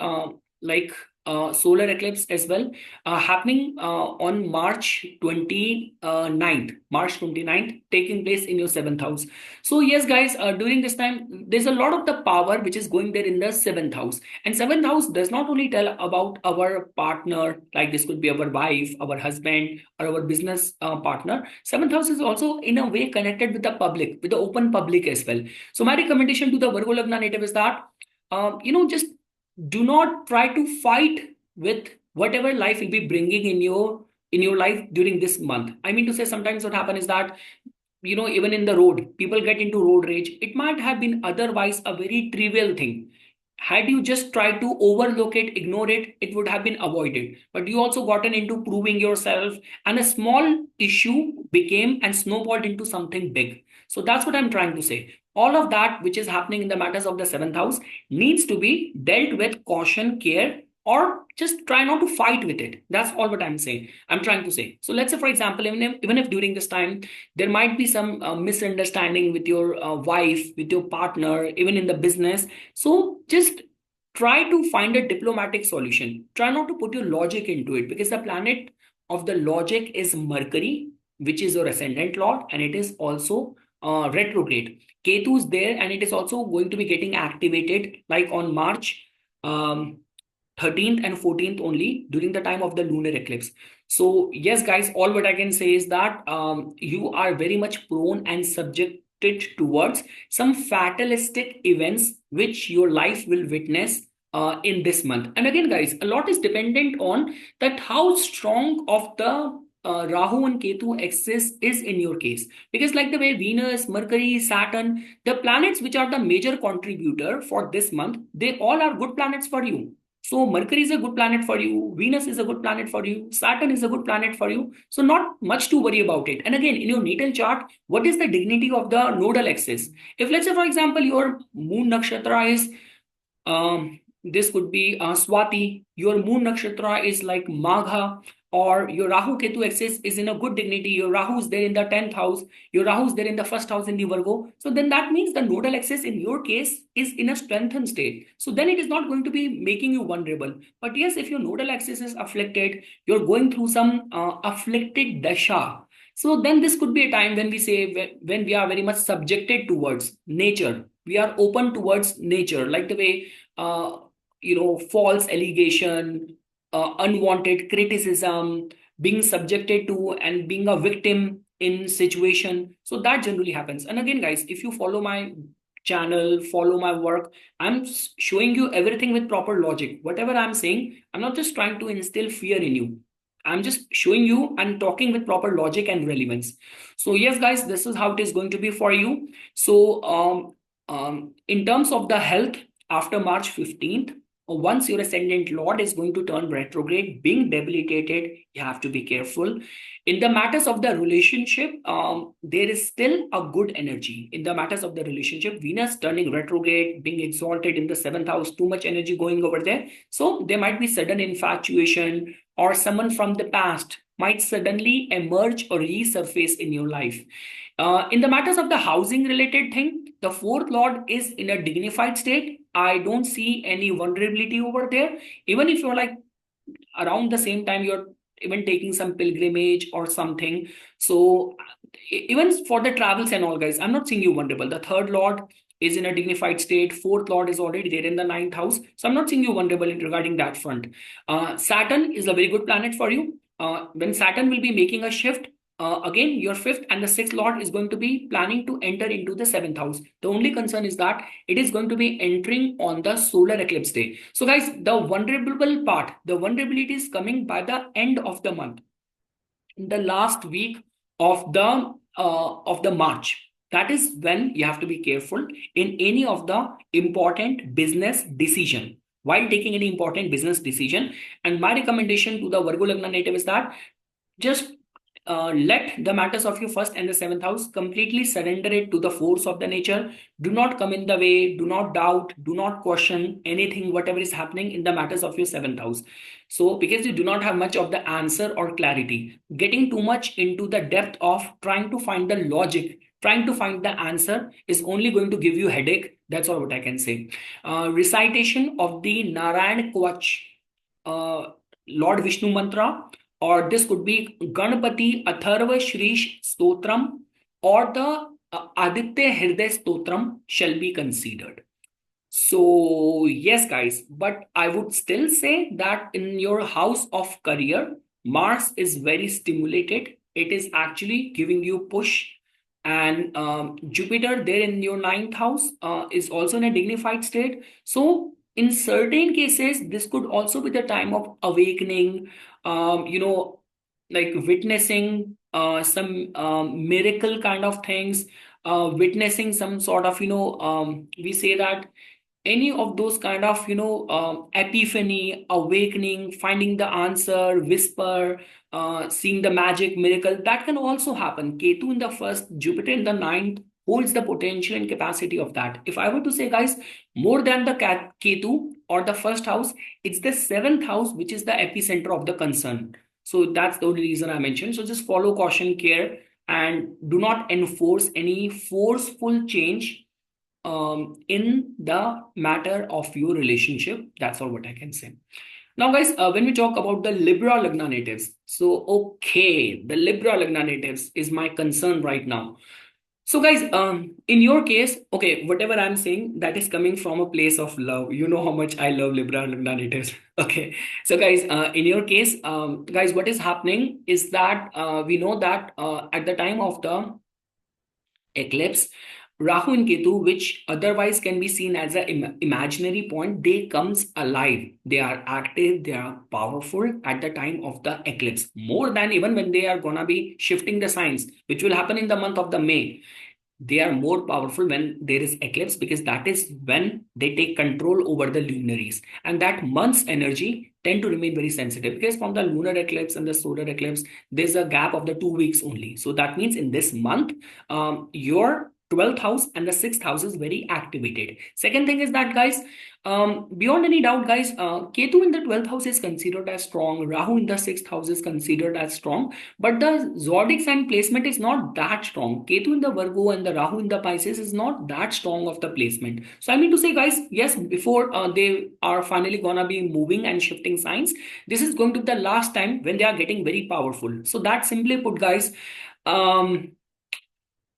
Speaker 1: solar eclipse as well, happening on March 29th, March 29th, taking place in your 7th house. So yes, guys, during this time, there's a lot of the power which is going there in the 7th house. And 7th house does not only tell about our partner, like this could be our wife, our husband, or our business partner. 7th house is also in a way connected with the public, with the open public as well. So my recommendation to the Virgo Lagna native is that, just do not try to fight with whatever life will be bringing in your life during this month. I mean to say, sometimes what happens is that, even in the road, people get into road rage. It might have been otherwise a very trivial thing. Had you just tried to overlook it, ignore it, it would have been avoided. But you also gotten into proving yourself, and a small issue became and snowballed into something big. So that's what I'm trying to say. All of that which is happening in the matters of the 7th house needs to be dealt with caution, care, or just try not to fight with it. That's all what I'm trying to say. So let's say, for example, even if during this time there might be some misunderstanding with your wife, with your partner, even in the business. So just try to find a diplomatic solution. Try not to put your logic into it, because the planet of the logic is Mercury, which is your ascendant lord, and it is also retrograde. Ketu is there, and it is also going to be getting activated like on March 13th and 14th only, during the time of the lunar eclipse. So yes, guys, all what I can say is that you are very much prone and subjected towards some fatalistic events which your life will witness in this month. And again, guys, a lot is dependent on that how strong of the Rahu and Ketu axis is in your case. Because like the way Venus, Mercury, Saturn, the planets which are the major contributor for this month, they all are good planets for you. So Mercury is a good planet for you, Venus is a good planet for you, Saturn is a good planet for you. So not much to worry about it. And again, in your natal chart, what is the dignity of the nodal axis? If let's say, for example, your moon nakshatra is, this could be Swati, your moon nakshatra is like Magha, or your Rahu Ketu axis is in a good dignity, your Rahu is there in the 10th house, your Rahu is there in the 1st house in the Virgo. So then that means the nodal axis in your case is in a strengthened state. So then it is not going to be making you vulnerable. But yes, if your nodal axis is afflicted, you're going through some afflicted dasha. So then this could be a time when we say, when we are very much subjected towards nature, we are open towards nature, like the way, false allegation, unwanted criticism, being subjected to and being a victim in situation. So that generally happens. And again, guys, if you follow my channel, follow my work, I'm showing you everything with proper logic. Whatever I'm saying, I'm not just trying to instill fear in you. I'm just showing you and talking with proper logic and relevance. So yes, guys, this is how it is going to be for you. So in terms of the health, after March 15th, once your ascendant lord is going to turn retrograde, being debilitated, you have to be careful. In the matters of the relationship, there is still a good energy. In the matters of the relationship, Venus turning retrograde, being exalted in the 7th house, too much energy going over there. So there might be sudden infatuation, or someone from the past might suddenly emerge or resurface in your life. In the matters of the housing related thing, the 4th lord is in a dignified state. I don't see any vulnerability over there. Even if you're like around the same time, you're even taking some pilgrimage or something. So even for the travels and all, guys, I'm not seeing you vulnerable. The 3rd lord is in a dignified state. 4th lord is already there in the 9th house. So I'm not seeing you vulnerable in regarding that front. Saturn is a very good planet for you. When Saturn will be making a shift, again, your 5th and the 6th lord is going to be planning to enter into the 7th house. The only concern is that it is going to be entering on the solar eclipse day. So guys, the vulnerable part, the vulnerability is coming by the end of the month, in the last week of the March. That is when you have to be careful in any of the important business decision. While taking any important business decision, and my recommendation to the Virgo Lagna native is that just let the matters of your 1st and the 7th house completely surrender it to the force of the nature. Do not come in the way, do not doubt, do not question anything, whatever is happening in the matters of your 7th house. So because you do not have much of the answer or clarity, getting too much into the depth of trying to find the logic, trying to find the answer is only going to give you headache. That's all what I can say. Recitation of the Narayan Kvach, Lord Vishnu mantra, or this could be Ganpati Atharva Shrish Stotram, or the Aditya Hriday Stotram shall be considered. So yes, guys, but I would still say that in your house of career, Mars is very stimulated. It is actually giving you push, and Jupiter there in your ninth house is also in a dignified state. So in certain cases, this could also be the time of awakening. You know, like witnessing some miracle kind of things, witnessing some sort of we say that any of those kind of epiphany, awakening, finding the answer, whisper, seeing the magic miracle, that can also happen. Ketu in the first, Jupiter in the ninth holds the potential and capacity of that. If I were to say, guys, more than the Ketu or the first house, it's the seventh house which is the epicenter of the concern. So that's the only reason I mentioned. So just follow caution, care, and do not enforce any forceful change in the matter of your relationship. That's all what I can say. Now, guys, when we talk about the Libra Lagna natives, so okay, the Libra Lagna natives is my concern right now. So, guys, in your case, okay, whatever I'm saying, that is coming from a place of love. You know how much I love Libra Lagna natives. Okay, so guys, in your case, guys, what is happening is that we know that at the time of the eclipse, Rahu and Ketu, which otherwise can be seen as an imaginary point, they comes alive. They are active, they are powerful at the time of the eclipse, more than even when they are gonna be shifting the signs, which will happen in the month of the May. They are more powerful when there is eclipse, because that is when they take control over the luminaries, and that month's energy tend to remain very sensitive, because from the lunar eclipse and the solar eclipse there's a gap of the 2 weeks only. So that means in this month your 12th house and the 6th house is very activated. Second thing is that, guys, beyond any doubt, guys, Ketu in the 12th house is considered as strong, Rahu in the 6th house is considered as strong, but the zodiac sign placement is not that strong. Ketu in the Virgo and the Rahu in the Pisces is not that strong of the placement. So I mean to say, guys, yes, before they are finally gonna be moving and shifting signs, this is going to be the last time when they are getting very powerful. So that simply put, guys,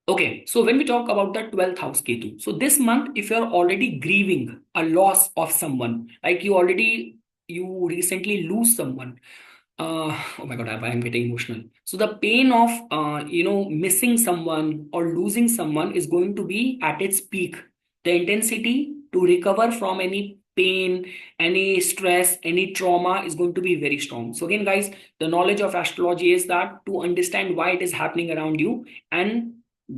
Speaker 1: okay, so when we talk about the 12th house Ketu, so this month, if you're already grieving a loss of someone, like you recently lose someone, oh my God, I'm getting emotional. So the pain of, missing someone or losing someone is going to be at its peak. The intensity to recover from any pain, any stress, any trauma is going to be very strong. So again, guys, the knowledge of astrology is that to understand why it is happening around you and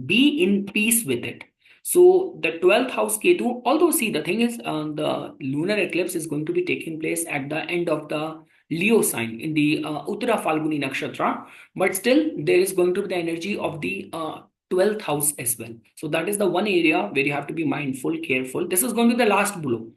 Speaker 1: be in peace with it. So the 12th house Ketu, although see, the thing is, the lunar eclipse is going to be taking place at the end of the Leo sign in the Uttara Falguni Nakshatra, but still there is going to be the energy of the 12th house as well. So that is the one area where you have to be mindful, careful. This is going to be the last blow.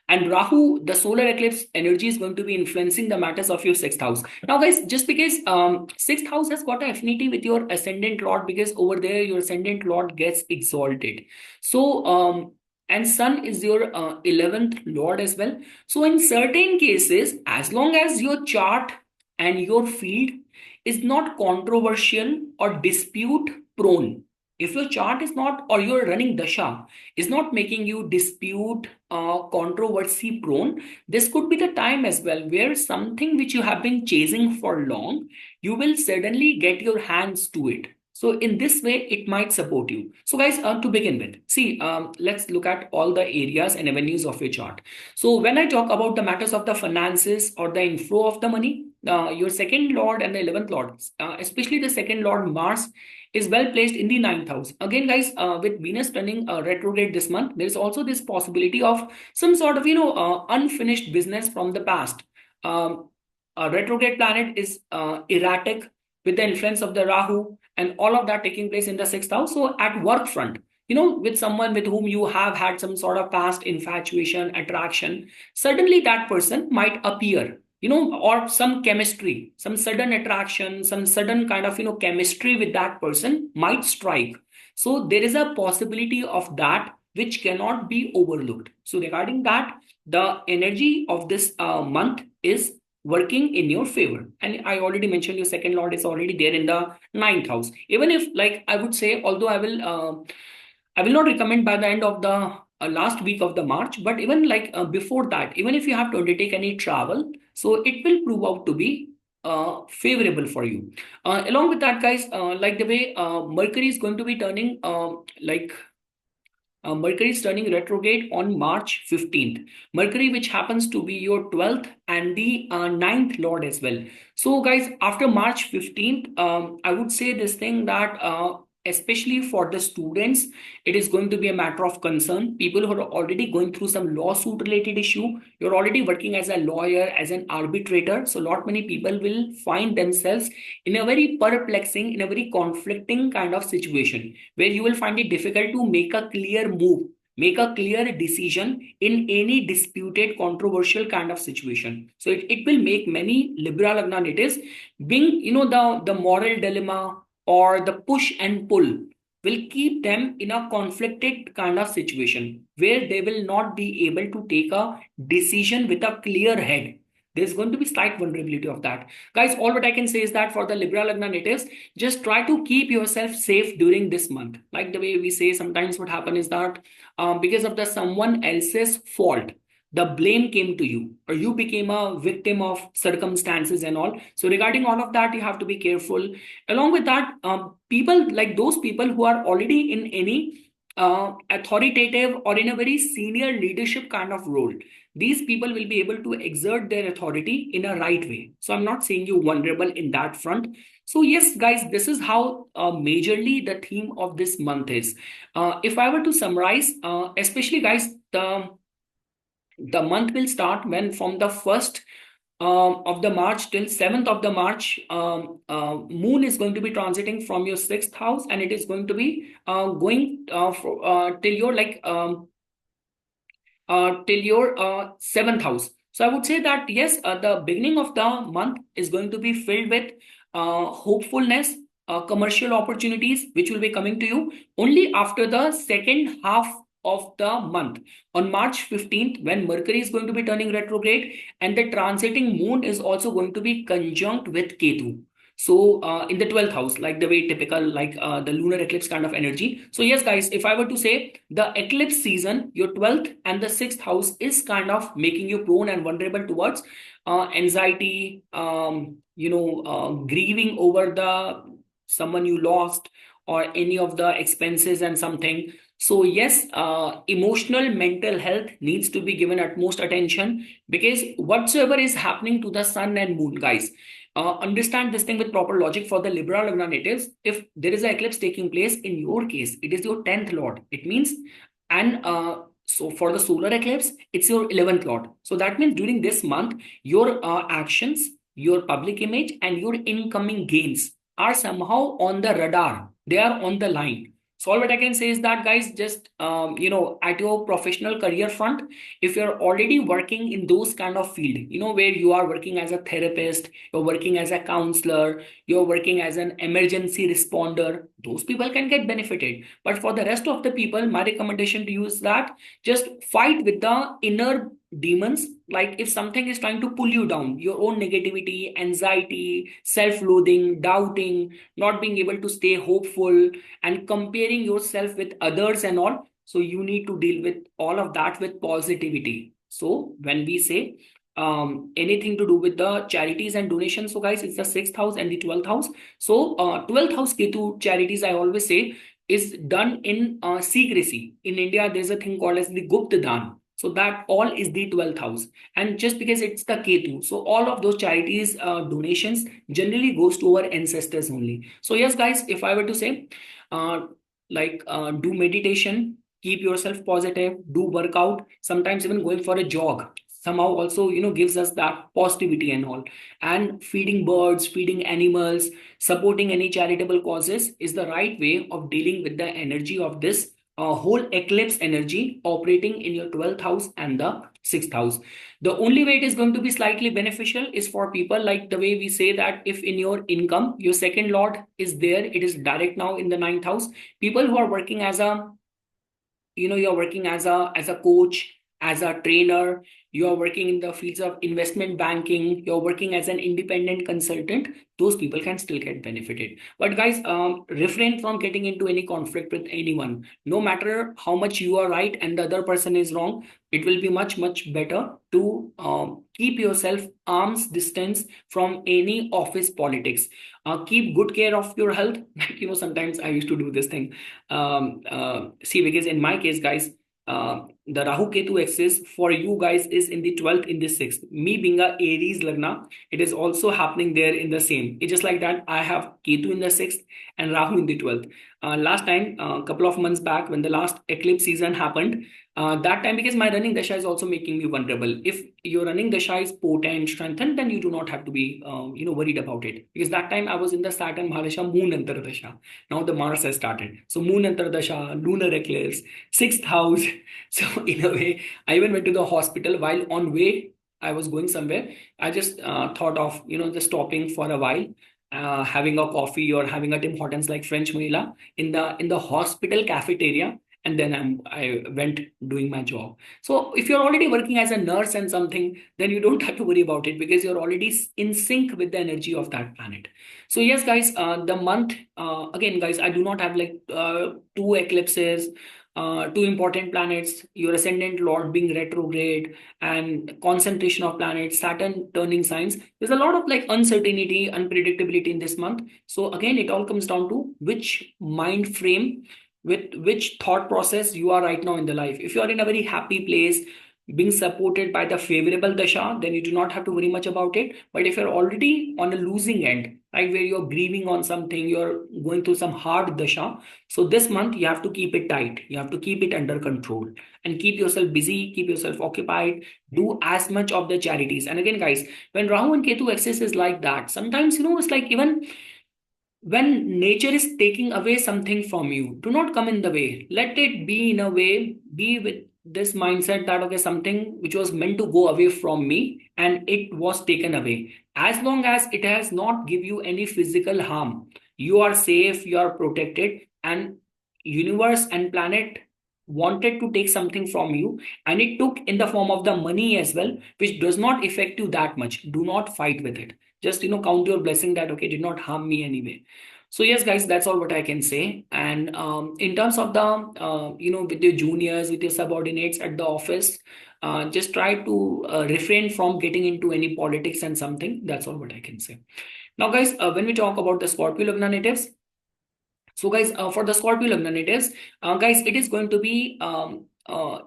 Speaker 1: And Rahu, the solar eclipse energy is going to be influencing the matters of your 6th house. Now, guys, just because 6th house has got an affinity with your ascendant lord, because over there your ascendant lord gets exalted. So, and Sun is your 11th lord as well. So in certain cases, as long as your chart and your field is not controversial or dispute prone, if your chart is not, or your running dasha is not making you dispute controversy prone, this could be the time as well where something which you have been chasing for long, you will suddenly get your hands to it. So in this way, it might support you. So guys, to begin with, see, let's look at all the areas and avenues of your chart. So when I talk about the matters of the finances or the inflow of the money, your second lord and the 11th lord, especially the second lord Mars, is well placed in the 9th house. Again, guys, with Venus turning retrograde this month, there is also this possibility of some sort of, unfinished business from the past. A retrograde planet is erratic with the influence of the Rahu and all of that taking place in the 6th house. So at work front, with someone with whom you have had some sort of past infatuation, attraction, suddenly that person might appear, or some chemistry, some sudden attraction, some sudden kind of, chemistry with that person might strike. So there is a possibility of that which cannot be overlooked. So regarding that, the energy of this month is working in your favor. And I already mentioned your second lord is already there in the ninth house. Even if, like, I would say, although I will not recommend by the end of the last week of the March, but even like before that, even if you have to undertake any travel, so it will prove out to be favorable for you. Along with that, guys, like the way Mercury is going to be turning, Mercury is turning retrograde on March 15th. Mercury, which happens to be your 12th and the ninth lord as well. So, guys, after March 15th, I would say this thing that especially for the students, it is going to be a matter of concern. People who are already going through some lawsuit related issue, you're already working as a lawyer, as an arbitrator. So, lot many people will find themselves in a very perplexing, in a very conflicting kind of situation where you will find it difficult to make a clear move, make a clear decision in any disputed, controversial kind of situation. So it will make many Libra Lagna natives being, the moral dilemma or the push and pull will keep them in a conflicted kind of situation where they will not be able to take a decision with a clear head. There's going to be slight vulnerability of that. Guys, all what I can say is that for the Libra Lagna natives, just try to keep yourself safe during this month. Like the way we say, sometimes what happens is that because of the someone else's fault, the blame came to you, or you became a victim of circumstances and all. So regarding all of that, you have to be careful. Along with that, people like those people who are already in any authoritative or in a very senior leadership kind of role, these people will be able to exert their authority in a right way. So I'm not saying you vulnerable in that front. So yes, guys, this is how majorly the theme of this month is. If I were to summarize, especially guys, the month will start when from the 1st of the March till 7th of the March, moon is going to be transiting from your 6th house, and it is going to be going till your till your 7th house. So I would say that yes, the beginning of the month is going to be filled with hopefulness, commercial opportunities, which will be coming to you only after the second half of the month. On March 15th, when Mercury is going to be turning retrograde and the transiting moon is also going to be conjunct with Ketu. So in the 12th house, like the way typical, like the lunar eclipse kind of energy. So yes, guys, if I were to say the eclipse season, your 12th and the 6th house is kind of making you prone and vulnerable towards anxiety, grieving over the someone you lost or any of the expenses and something. So yes, emotional mental health needs to be given utmost attention, because whatsoever is happening to the sun and moon, guys, understand this thing with proper logic. For the Libra Lagna natives, if there is an eclipse taking place, in your case, it is your 10th lord. It means, and so for the solar eclipse, it's your 11th lord. So that means during this month, your actions, your public image, and your incoming gains are somehow on the radar. They are on the line. So all what I can say is that, guys, just at your professional career front, if you're already working in those kind of field, where you are working as a therapist, you're working as a counselor, you're working as an emergency responder, those people can get benefited. But for the rest of the people, my recommendation to you is that just fight with the inner demons. Like if something is trying to pull you down, your own negativity, anxiety, self-loathing, doubting, not being able to stay hopeful, and comparing yourself with others and all, so you need to deal with all of that with positivity. So when we say anything to do with the charities and donations, so guys, it's the 6th house and the 12th house. So 12th house Ketu charities, I always say, is done in secrecy. In India, there's a thing called as the Gupta Dan. So that all is the 12th house. And just because it's the Ketu, so all of those charities, donations generally goes to our ancestors only. So yes, guys, if I were to say, do meditation, keep yourself positive, do workout, sometimes even going for a jog somehow also, gives us that positivity and all. And feeding birds, feeding animals, supporting any charitable causes is the right way of dealing with the energy of this whole eclipse energy operating in your 12th house and the 6th house. The only way it is going to be slightly beneficial is for people like the way we say that if in your income, your second lord is there, it is direct now in the 9th house. People who are working as a, you're working as a coach, as a trainer, you're working in the fields of investment banking, you're working as an independent consultant, those people can still get benefited. But guys, refrain from getting into any conflict with anyone. No matter how much you are right and the other person is wrong, it will be much better to keep yourself arm's distance from any office politics. Keep good care of your health. Sometimes I used to do this thing. See, because in my case, guys, the Rahu Ketu axis for you guys is in the 12th, in the 6th. Me being a Aries lagna, it is also happening there in the same. It's just like that. I have Ketu in the 6th and Rahu in the 12th. Last time, a couple of months back, when the last eclipse season happened, that time, because my running dasha is also making me vulnerable. If your running dasha is potent, strengthened, then you do not have to be, worried about it. Because that time I was in the Saturn Mahadasha Moon Antardasha. Now the Mars has started. So Moon Antardasha, lunar eclipse, 6th house. So in a way, I even went to the hospital. While on way, I was going somewhere. I just thought of, just stopping for a while. Having a coffee or having a Tim Hortons like French Manila in the hospital cafeteria, and then I went doing my job. So if you're already working as a nurse and something, then you don't have to worry about it because you're already in sync with the energy of that planet. So yes, guys, the month again, guys, I do not have like two eclipses. Two important planets, your ascendant lord being retrograde, and concentration of planets, Saturn turning signs. There's a lot of like uncertainty, unpredictability in this month. So again, it all comes down to which mind frame, with which thought process you are right now in the life. If you are in a very happy place, being supported by the favorable dasha, then you do not have to worry much about it. But if you're already on a losing end, right, where you're grieving on something, you're going through some hard dasha, so this month you have to keep it tight. You have to keep it under control and keep yourself busy, keep yourself occupied, do as much of the charities. And again, guys, when Rahu and Ketu axis is like that, sometimes, it's like even when nature is taking away something from you, do not come in the way. Let it be in a way, be with this mindset that, okay, something which was meant to go away from me and it was taken away. As long as it has not give you any physical harm, you are safe, you are protected, and universe and planet wanted to take something from you, and it took in the form of the money as well, which does not affect you that much. Do not fight with it. Just count your blessing that, okay, did not harm me anyway. So yes, guys, that's all what I can say. And in terms of the with your juniors, with your subordinates at the office, just try to refrain from getting into any politics and something. That's all what I can say. Now, guys, when we talk about the Scorpio Lagna natives, so guys, for the Scorpio Lagna natives, guys, it is going to be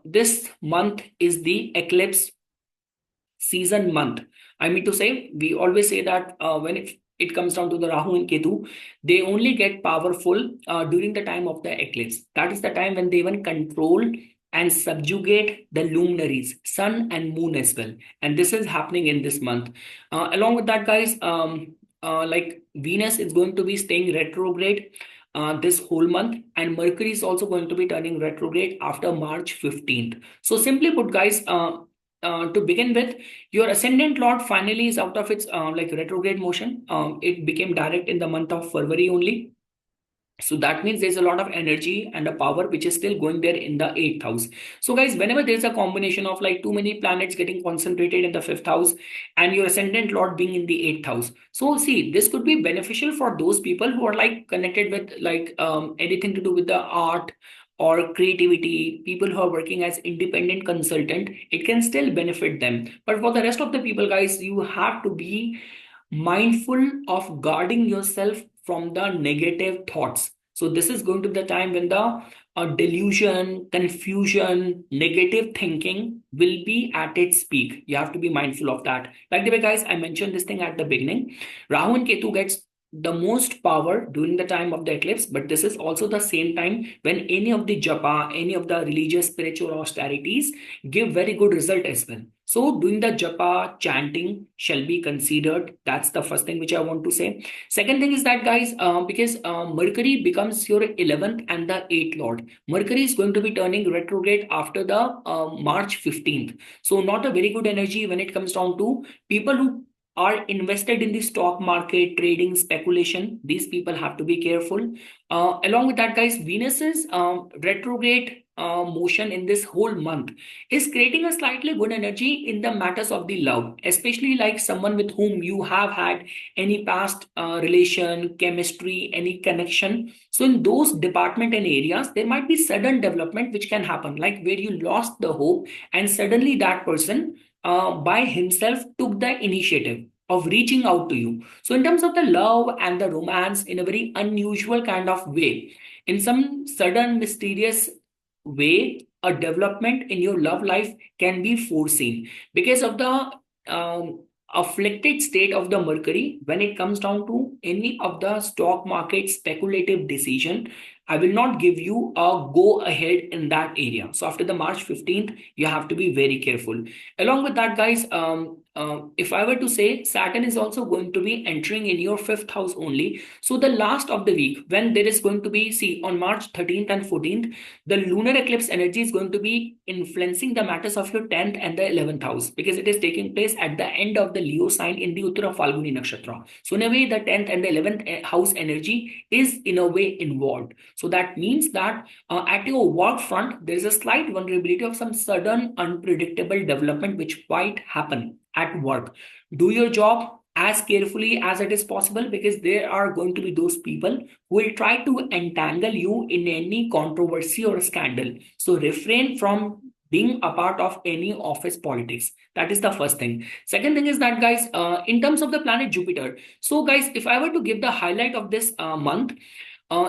Speaker 1: this month is the eclipse season month. I mean to say, we always say that when it comes down to the Rahu and Ketu, they only get powerful during the time of the eclipse. That is the time when they even control and subjugate the luminaries, sun and moon as well. And this is happening in this month. Along with that, guys, like Venus is going to be staying retrograde this whole month, and Mercury is also going to be turning retrograde after March 15th. So simply put, guys, to begin with, your ascendant lord finally is out of its like retrograde motion. It became direct in the month of February only. So that means there's a lot of energy and a power which is still going there in the 8th house. So guys, whenever there's a combination of like too many planets getting concentrated in the 5th house and your ascendant lord being in the 8th house, so see, this could be beneficial for those people who are like connected with like anything to do with the art or creativity, people who are working as independent consultant. It can still benefit them. But for the rest of the people, guys, you have to be mindful of guarding yourself from the negative thoughts. So this is going to be the time when the delusion, confusion, negative thinking will be at its peak. You have to be mindful of that. Like the way, guys, I mentioned this thing at the beginning. Rahu and Ketu gets the most power during the time of the eclipse, but this is also the same time when any of the japa, any of the religious spiritual austerities give very good result as well. So doing the japa, chanting shall be considered. That's the first thing which I want to say. Second thing is that, guys, because Mercury becomes your 11th and the 8th lord. Mercury is going to be turning retrograde after the March 15th. So not a very good energy when it comes down to people who are invested in the stock market, trading, speculation. These people have to be careful. Along with that, guys, Venus's retrograde motion in this whole month is creating a slightly good energy in the matters of the love, especially like someone with whom you have had any past relation, chemistry, any connection. So in those department and areas, there might be sudden development which can happen, like where you lost the hope and suddenly that person by himself took the initiative of reaching out to you. So in terms of the love and the romance in a very unusual kind of way, in some sudden mysterious way, a development in your love life can be foreseen because of the afflicted state of the Mercury when it comes down to any of the stock market speculative decision. I will not give you a go ahead in that area. So after the March 15th, you have to be very careful. Along with that, guys, if I were to say, Saturn is also going to be entering in your fifth house only. So the last of the week, when there is going to be, see, on March 13th and 14th, the lunar eclipse energy is going to be influencing the matters of your 10th and the 11th house because it is taking place at the end of the Leo sign in the Uttara Falguni Nakshatra. So in a way, the 10th and the 11th house energy is in a way involved. So that means that at your work front, there is a slight vulnerability of some sudden unpredictable development which might happen at work. Do your job as carefully as it is possible because there are going to be those people who will try to entangle you in any controversy or scandal. So refrain from being a part of any office politics. That is the first thing. Second thing is that, guys, in terms of the planet Jupiter. So guys, if I were to give the highlight of this month,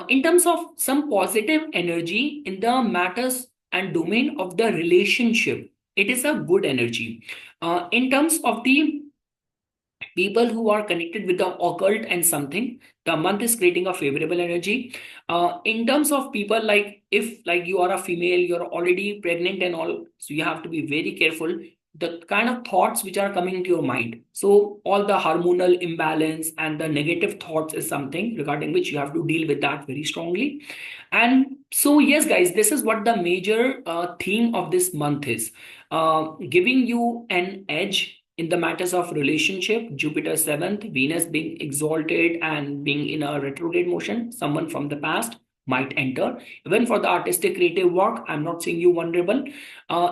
Speaker 1: in terms of some positive energy in the matters and domain of the relationship, it is a good energy. In terms of the people who are connected with the occult and something, the month is creating a favorable energy. In terms of people, like if like you are a female, you're already pregnant and all, so you have to be very careful the kind of thoughts which are coming into your mind. So all the hormonal imbalance and the negative thoughts is something regarding which you have to deal with that very strongly. And so yes, guys, this is what the major theme of this month is, giving you an edge in the matters of relationship. Jupiter 7th, Venus being exalted and being in a retrograde motion, someone from the past might enter. Even for the artistic creative work, I'm not saying you vulnerable.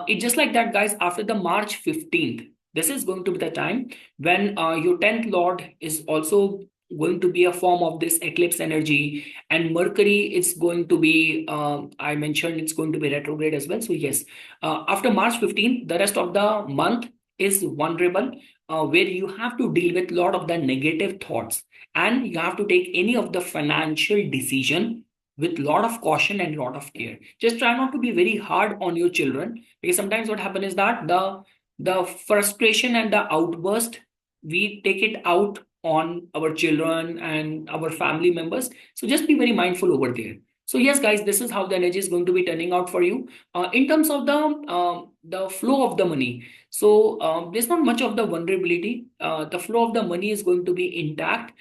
Speaker 1: It's just like that, guys. After the March 15th, this is going to be the time when your 10th lord is also going to be a form of this eclipse energy, and Mercury is going to be I mentioned it's going to be retrograde as well. So yes, after March 15th, the rest of the month is vulnerable, where you have to deal with a lot of the negative thoughts, and you have to take any of the financial decision with a lot of caution and a lot of care. Just try not to be very hard on your children, because sometimes what happens is that the frustration and the outburst, we take it out on our children and our family members. So just be very mindful over there. So yes, guys, this is how the energy is going to be turning out for you. In terms of the flow of the money, so there's not much of the vulnerability. The flow of the money is going to be intact.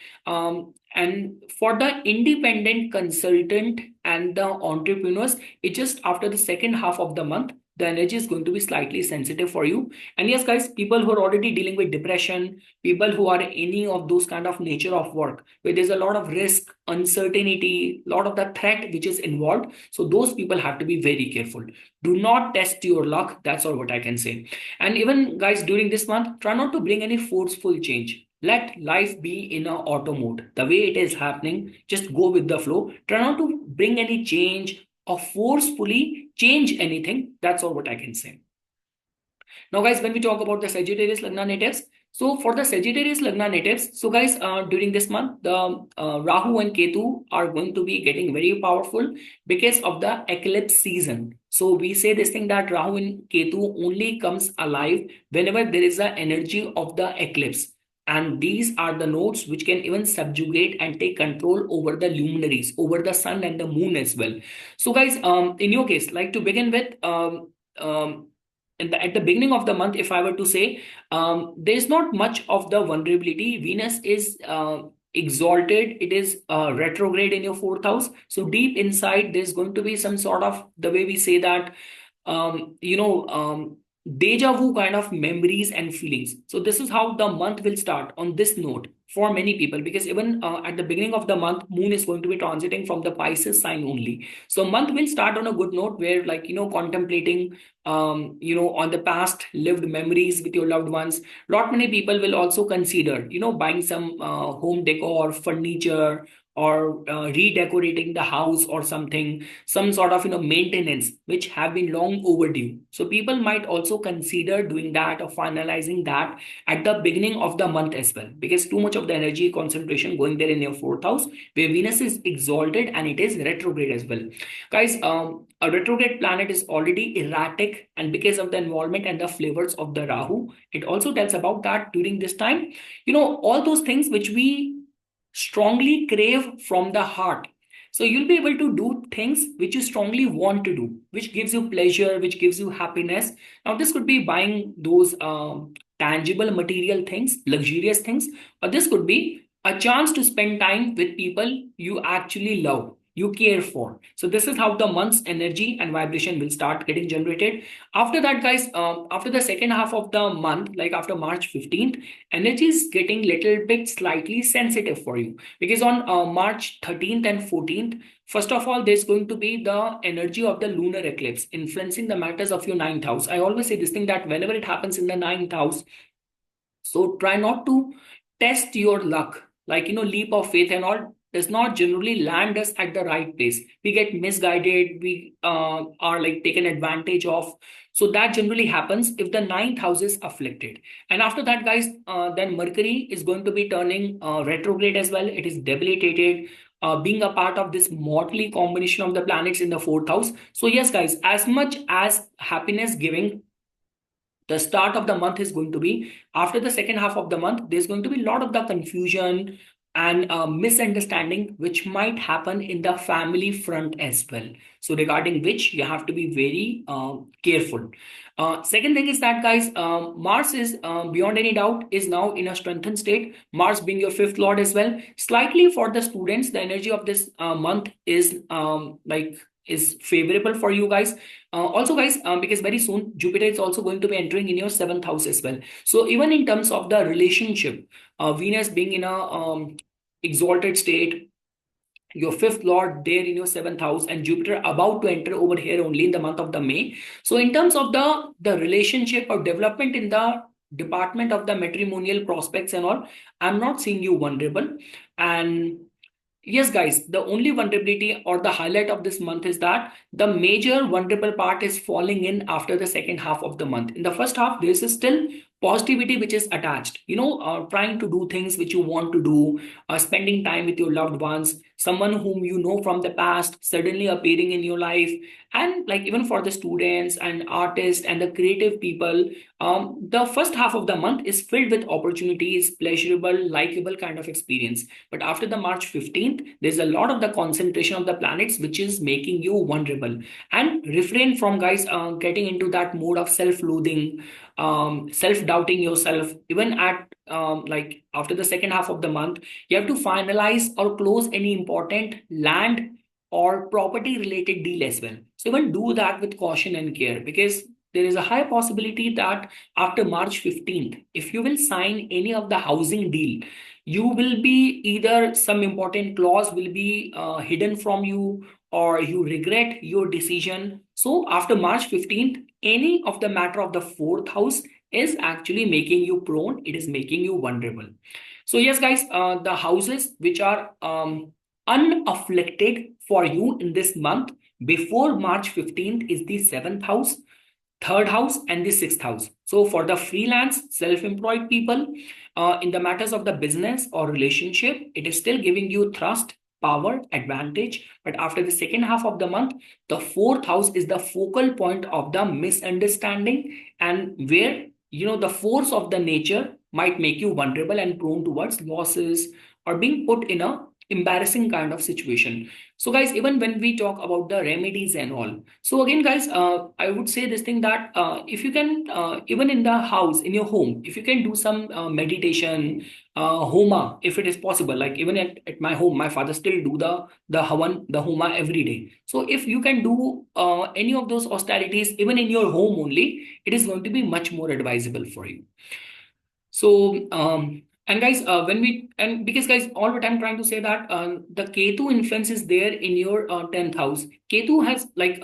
Speaker 1: And for the independent consultant and the entrepreneurs, it just after the second half of the month, the energy is going to be slightly sensitive for you. And yes, guys, people who are already dealing with depression, people who are any of those kind of nature of work, where there's a lot of risk, uncertainty, a lot of the threat which is involved. So those people have to be very careful. Do not test your luck. That's all what I can say. And even, guys, during this month, try not to bring any forceful change. Let life be in a auto mode. The way it is happening, just go with the flow. Try not to bring any change or forcefully change anything. That's all what I can say. Now, guys, when we talk about the Sagittarius Lagna natives, so for the Sagittarius Lagna natives, so guys, during this month, the Rahu and Ketu are going to be getting very powerful because of the eclipse season. So we say this thing that Rahu and Ketu only comes alive whenever there is an energy of the eclipse. And these are the nodes which can even subjugate and take control over the luminaries, over the sun and the moon as well. So guys, in your case, like to begin with, at the beginning of the month, if I were to say, there's not much of the vulnerability. Venus is exalted, it is retrograde in your fourth house. So deep inside, there's going to be some sort of, the way we say that, deja vu kind of memories and feelings. So this is how the month will start on this note for many people, because even at the beginning of the month, moon is going to be transiting from the Pisces sign only. So month will start on a good note, where, like, contemplating on the past lived memories with your loved ones. Lot many people will also consider buying some home decor, furniture, or redecorating the house, or something, some sort of maintenance which have been long overdue. So people might also consider doing that or finalizing that at the beginning of the month as well, because too much of the energy concentration going there in your fourth house, where Venus is exalted and it is retrograde as well. Guys, a retrograde planet is already erratic, and because of the involvement and the flavors of the Rahu, it also tells about that during this time, all those things which we strongly crave from the heart. So you'll be able to do things which you strongly want to do, which gives you pleasure, which gives you happiness. Now, this could be buying those tangible material things, luxurious things, or this could be a chance to spend time with people you actually love, you care for. So this is how the month's energy and vibration will start getting generated. After that, guys, after the second half of the month, like after March 15th, energy is getting little bit slightly sensitive for you, because on March 13th and 14th, first of all, there's going to be the energy of the lunar eclipse influencing the matters of your ninth house. I always say this thing, that whenever it happens in the ninth house, so try not to test your luck, like leap of faith and all does not generally land us at the right place. We get misguided, we are like taken advantage of. So that generally happens if the ninth house is afflicted. And after that, guys, then Mercury is going to be turning retrograde as well. It is debilitated, being a part of this motley combination of the planets in the fourth house. So yes, guys, as much as happiness giving the start of the month is going to be, after the second half of the month, there's going to be a lot of the confusion and misunderstanding which might happen in the family front as well. So regarding which you have to be very careful. Second thing is that, guys, Mars is beyond any doubt is now in a strengthened state. Mars being your fifth lord as well. Slightly for the students, the energy of this month is is favorable for you guys. Also, guys, because very soon Jupiter is also going to be entering in your seventh house as well. So even in terms of the relationship, Venus being in a exalted state, your fifth lord there in your seventh house, and Jupiter about to enter over here only in the month of the May. So in terms of the relationship or development in the department of the matrimonial prospects and all, I'm not seeing you vulnerable. And yes, guys, the only vulnerability or the highlight of this month is that the major vulnerable part is falling in after the second half of the month. In the first half, there is still positivity which is attached, trying to do things which you want to do, spending time with your loved ones, someone whom you know from the past suddenly appearing in your life. And like even for the students and artists and the creative people, the first half of the month is filled with opportunities, pleasurable, likable kind of experience. But after the March 15th, there's a lot of the concentration of the planets which is making you vulnerable. And refrain from, guys, getting into that mode of self-loathing, self-doubting yourself. Even at like after the second half of the month, you have to finalize or close any important land or property related deal as well. So even do that with caution and care, because there is a high possibility that after March 15th, if you will sign any of the housing deal, you will be either some important clause will be hidden from you, or you regret your decision. So after March 15th, any of the matter of the fourth house is actually making you prone, it is making you vulnerable. So yes, guys, the houses which are unafflicted for you in this month before March 15th is the seventh house, third house, and the sixth house. So for the freelance, self-employed people, in the matters of the business or relationship, it is still giving you thrust, power, advantage. But after the second half of the month, the fourth house is the focal point of the misunderstanding, and where the force of the nature might make you vulnerable and prone towards losses or being put in a embarrassing kind of situation. So guys, even when we talk about the remedies and all, so again guys, I would say this thing that if you can, even in the house, in your home, if you can do some meditation, homa, if it is possible, like even at my home, my father still do the havan, the homa every day. So if you can do any of those austerities even in your home only, it is going to be much more advisable for you. So, and guys, when we, and because guys, all what I'm trying to say that the Ketu influence is there in your 10th house. Ketu has like,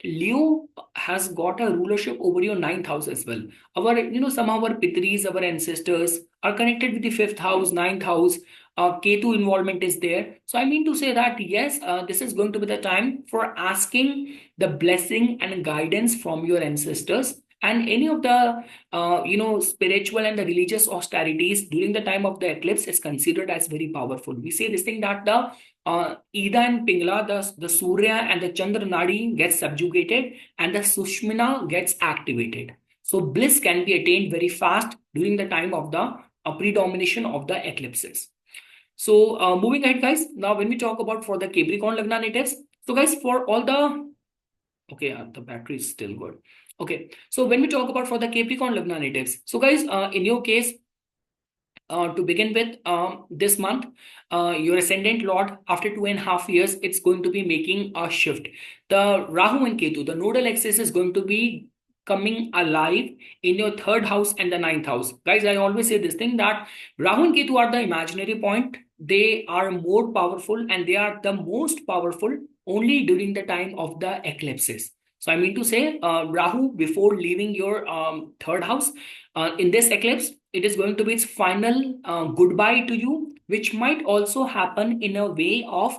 Speaker 1: Leo has got a rulership over your 9th house as well. Our, some of our Pitris, our ancestors are connected with the 5th house, 9th house. Ketu involvement is there. So I mean to say that, yes, this is going to be the time for asking the blessing and guidance from your ancestors, and any of the spiritual and the religious austerities during the time of the eclipse is considered as very powerful. We say this thing that the Ida and Pingla, the Surya and the Chandra Nadi gets subjugated and the Sushmina gets activated. So bliss can be attained very fast during the time of the predomination of the eclipses. So moving ahead, guys. Now, when we talk about for the Capricorn Lagna natives, so guys, for all the, okay, the battery is still good. Okay, so when we talk about for the Capricorn Lagna natives, so guys, in your case, to begin with, this month, your ascendant lord, after 2.5 years, it's going to be making a shift. The Rahu and Ketu, the nodal axis is going to be coming alive in your 3rd house and the 9th house. Guys, I always say this thing that Rahu and Ketu are the imaginary point. They are more powerful and they are the most powerful only during the time of the eclipses. So I mean to say, Rahu, before leaving your 3rd house, in this eclipse, it is going to be its final goodbye to you, which might also happen in a way of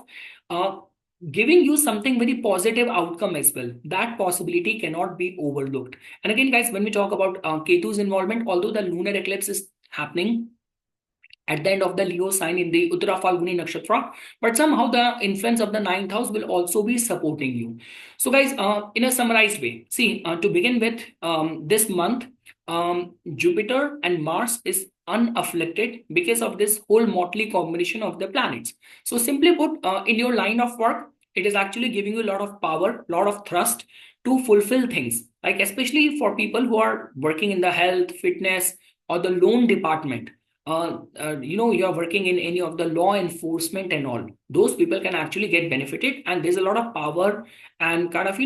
Speaker 1: giving you something very positive outcome as well. That possibility cannot be overlooked. And again, guys, when we talk about Ketu's involvement, although the lunar eclipse is happening at the end of the Leo sign in the Uttara Falguni Nakshatra, but somehow the influence of the 9th house will also be supporting you. So guys, in a summarized way, see, to begin with, this month, Jupiter and Mars is unafflicted because of this whole motley combination of the planets. So simply put, in your line of work, it is actually giving you a lot of power, a lot of thrust to fulfill things, like especially for people who are working in the health, fitness, or the loan department. You are working in any of the law enforcement and all, those people can actually get benefited, and there's a lot of power and kind of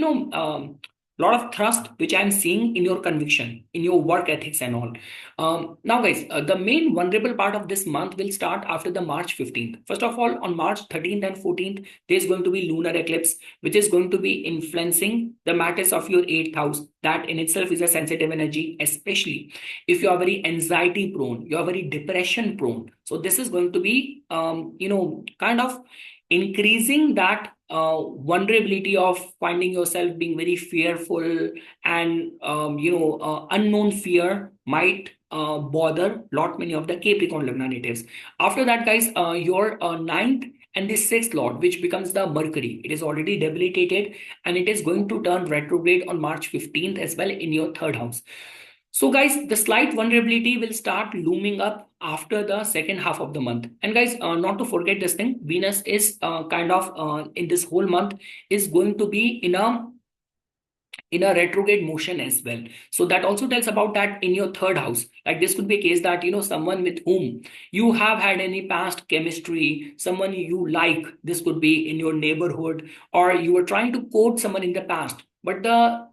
Speaker 1: lot of thrust which I'm seeing in your conviction, in your work ethics and all. Now guys, the main vulnerable part of this month will start after the March 15th. First of all, on March 13th and 14th, there's going to be lunar eclipse, which is going to be influencing the matters of your 8th house. That in itself is a sensitive energy, especially if you are very anxiety prone, you are very depression prone. So this is going to be kind of increasing that vulnerability of finding yourself being very fearful, and unknown fear might bother lot many of the Capricorn Lagna natives. After that, guys, your 9th and the 6th lord, which becomes the Mercury, it is already debilitated and it is going to turn retrograde on March 15th as well in your 3rd house. So guys, the slight vulnerability will start looming up after the second half of the month. And guys, not to forget this thing, Venus is in this whole month is going to be in a retrograde motion as well. So that also tells about that in your 3rd house. Like this could be a case that, someone with whom you have had any past chemistry, someone you like, this could be in your neighborhood, or you were trying to court someone in the past, but the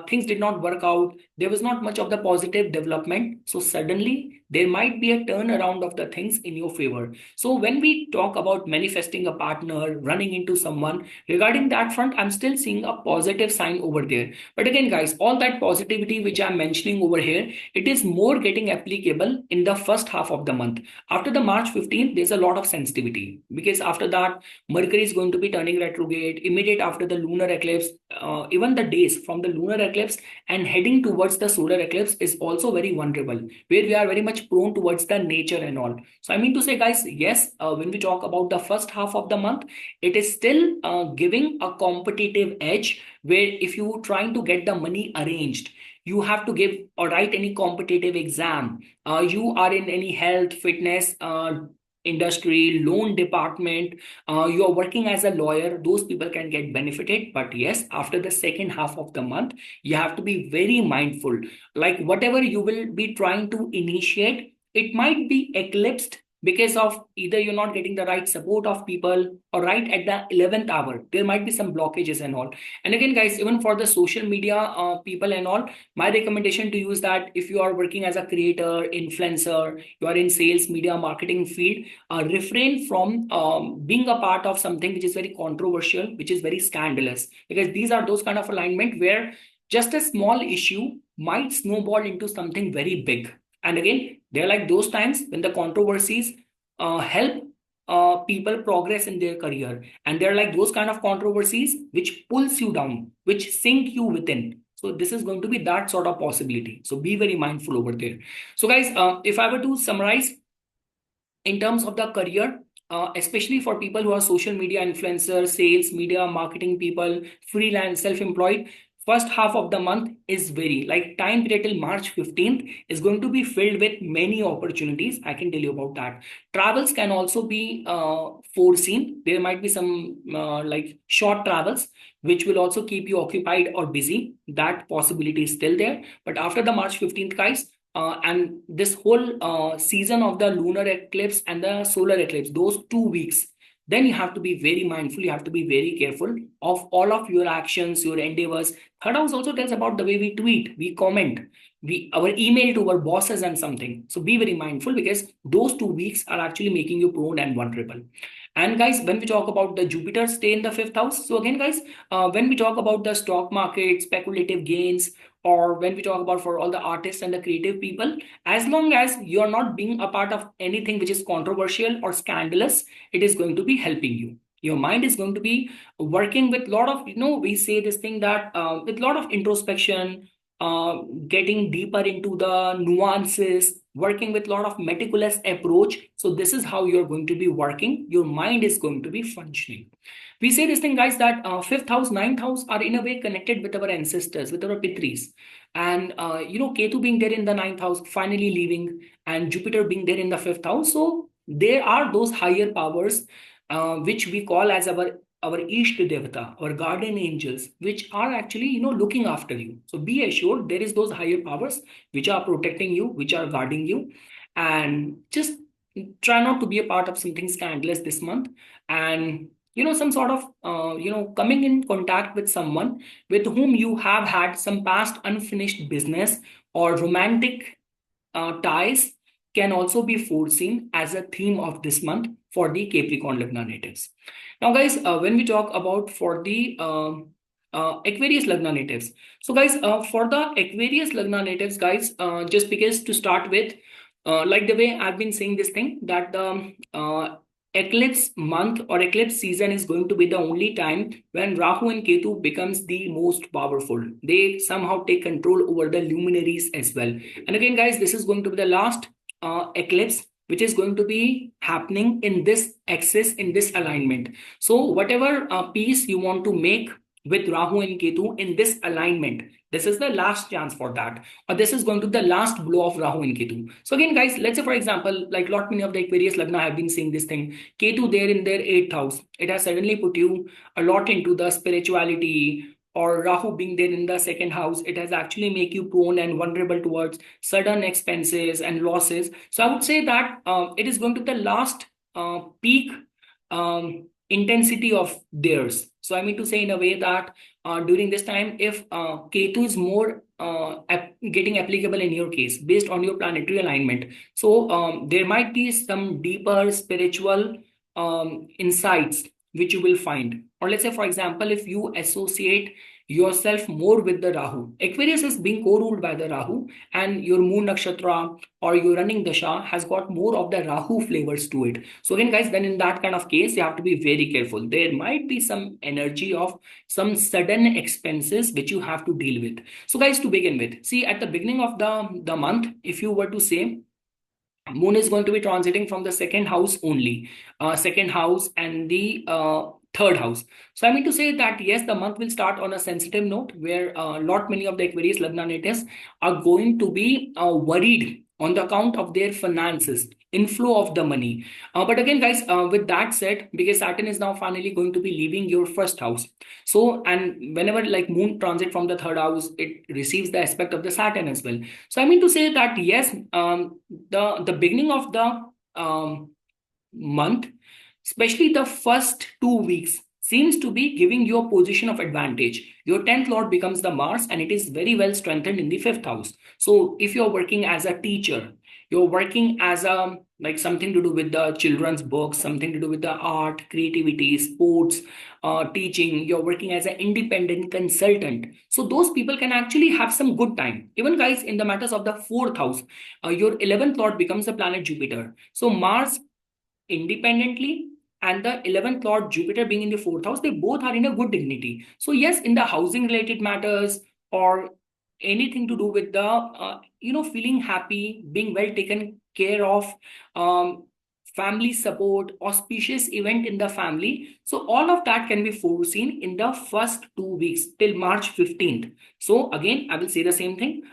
Speaker 1: things did not work out. There was not much of the positive development. So suddenly there might be a turnaround of the things in your favor. So when we talk about manifesting a partner, running into someone, regarding that front, I'm still seeing a positive sign over there. But again, guys, all that positivity which I'm mentioning over here, it is more getting applicable in the first half of the month. After the March 15th, there's a lot of sensitivity, because after that, Mercury is going to be turning retrograde. Immediate after the lunar eclipse, even the days from the lunar eclipse and heading towards the solar eclipse is also very vulnerable, where we are very much prone towards the nature and all. So I mean to say, guys, yes, when we talk about the first half of the month, it is still giving a competitive edge, where if you trying to get the money arranged, you have to give or write any competitive exam, you are in any health, fitness, industry, loan department, you are working as a lawyer, those people can get benefited. But yes, after the second half of the month, you have to be very mindful. Like whatever you will be trying to initiate, it might be eclipsed because of either you're not getting the right support of people, or right at the 11th hour there might be some blockages and all. And again guys, even for the social media people and all, my recommendation to you is that if you are working as a creator, influencer, you are in sales, media, marketing field, refrain from being a part of something which is very controversial, which is very scandalous, because these are those kind of alignment where just a small issue might snowball into something very big. And again, they're like those times when the controversies help people progress in their career, and they're like those kind of controversies which pulls you down, which sink you within. So this is going to be that sort of possibility. So be very mindful over there. So guys, if I were to summarize in terms of the career, especially for people who are social media influencers, sales, media, marketing people, freelance, self-employed, first half of the month is very like time period till March 15th is going to be filled with many opportunities. I can tell you about that. Travels can also be foreseen. There might be some like short travels which will also keep you occupied or busy. That possibility is still there. But after the March 15th, guys, and this whole season of the lunar eclipse and the solar eclipse, those 2 weeks, then you have to be very mindful. You have to be very careful of all of your actions, your endeavors. Third house also tells about the way we tweet, we comment, we our email to our bosses and something. So be very mindful, because those 2 weeks are actually making you prone and vulnerable. And guys, when we talk about the Jupiter stay in the fifth house, so again, guys, when we talk about the stock market, speculative gains, or when we talk about for all the artists and the creative people, as long as you're not being a part of anything which is controversial or scandalous, it is going to be helping you. Your mind is going to be working with a lot of, we say this thing that with a lot of introspection, getting deeper into the nuances, working with a lot of meticulous approach. So this is how you're going to be working. Your mind is going to be functioning. We say this thing, guys, that fifth house, ninth house are in a way connected with our ancestors, with our pitris. And, Ketu being there in the ninth house, finally leaving, and Jupiter being there in the fifth house. So there are those higher powers, which we call as our Ishta Devata, our guardian angels, which are actually, looking after you. So be assured there is those higher powers which are protecting you, which are guarding you. And just try not to be a part of something scandalous this month. And, some sort of, coming in contact with someone with whom you have had some past unfinished business or romantic ties can also be foreseen as a theme of this month for the Capricorn Lagna natives. Now, guys, when we talk about for the Aquarius Lagna natives, so guys, for the Aquarius Lagna natives, guys, just because to start with, like the way I've been saying this thing, that the eclipse month or eclipse season is going to be the only time when Rahu and Ketu becomes the most powerful. They somehow take control over the luminaries as well. And again, guys, this is going to be the last eclipse which is going to be happening in this axis, in this alignment. So whatever piece you want to make with Rahu and Ketu in this alignment, this is the last chance for that, or this is going to be the last blow of Rahu and Ketu. So again, guys, let's say for example, like lot many of the Aquarius Lagna have been saying this thing, Ketu there in their 8th house, it has suddenly put you a lot into the spirituality, or Rahu being there in the 2nd house, it has actually make you prone and vulnerable towards sudden expenses and losses. So I would say that it is going to be the last peak intensity of theirs. So I mean to say in a way that during this time, if Ketu is more getting applicable in your case based on your planetary alignment, so there might be some deeper spiritual insights which you will find. Or let's say, for example, if you associate yourself more with the Rahu, Aquarius is being co-ruled by the Rahu, and your moon nakshatra or your running dasha has got more of the Rahu flavors to it. So again, guys, then in that kind of case, you have to be very careful. There might be some energy of some sudden expenses which you have to deal with. So guys, to begin with, see at the beginning of the month, if you were to say, Moon is going to be transiting from the 2nd house only, 2nd house and the 3rd house. So I mean to say that yes, the month will start on a sensitive note where lot many of the Aquarius Lagna natives are going to be worried on the account of their finances, inflow of the money. But again, guys, with that said, because Saturn is now finally going to be leaving your first house. So, and whenever like moon transit from the third house, it receives the aspect of the Saturn as well. So I mean to say that yes, the beginning of the month, especially the first 2 weeks, seems to be giving you a position of advantage. Your 10th lord becomes the Mars, and it is very well strengthened in the fifth house. So if you're working as a teacher, you're working as a like something to do with the children's books, something to do with the art, creativity, sports, teaching, you're working as an independent consultant. So those people can actually have some good time. Even guys, in the matters of the fourth house, your 11th lord becomes the planet Jupiter. So Mars independently and the 11th lord Jupiter being in the fourth house, they both are in a good dignity. So yes, in the housing related matters or anything to do with the feeling happy, being well taken care of, um, family support, auspicious event in the family, so all of that can be foreseen in the first 2 weeks till March 15th. So again, I will say the same thing.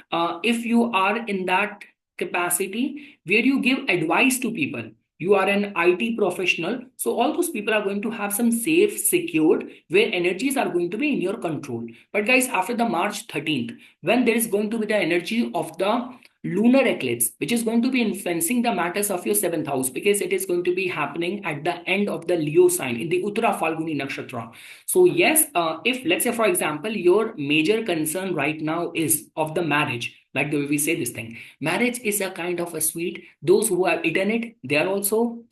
Speaker 1: If you are in that capacity where you give advice to people, you are an IT professional, so all those people are going to have some safe, secured, where energies are going to be in your control. But guys, after the March 13th, when there is going to be the energy of the lunar eclipse, which is going to be influencing the matters of your seventh house, because it is going to be happening at the end of the Leo sign in the Uttara Falguni Nakshatra. So yes, if let's say, for example, your major concern right now is of the marriage, like the way we say this thing, marriage is a kind of a sweet. Those who have eaten it, they are also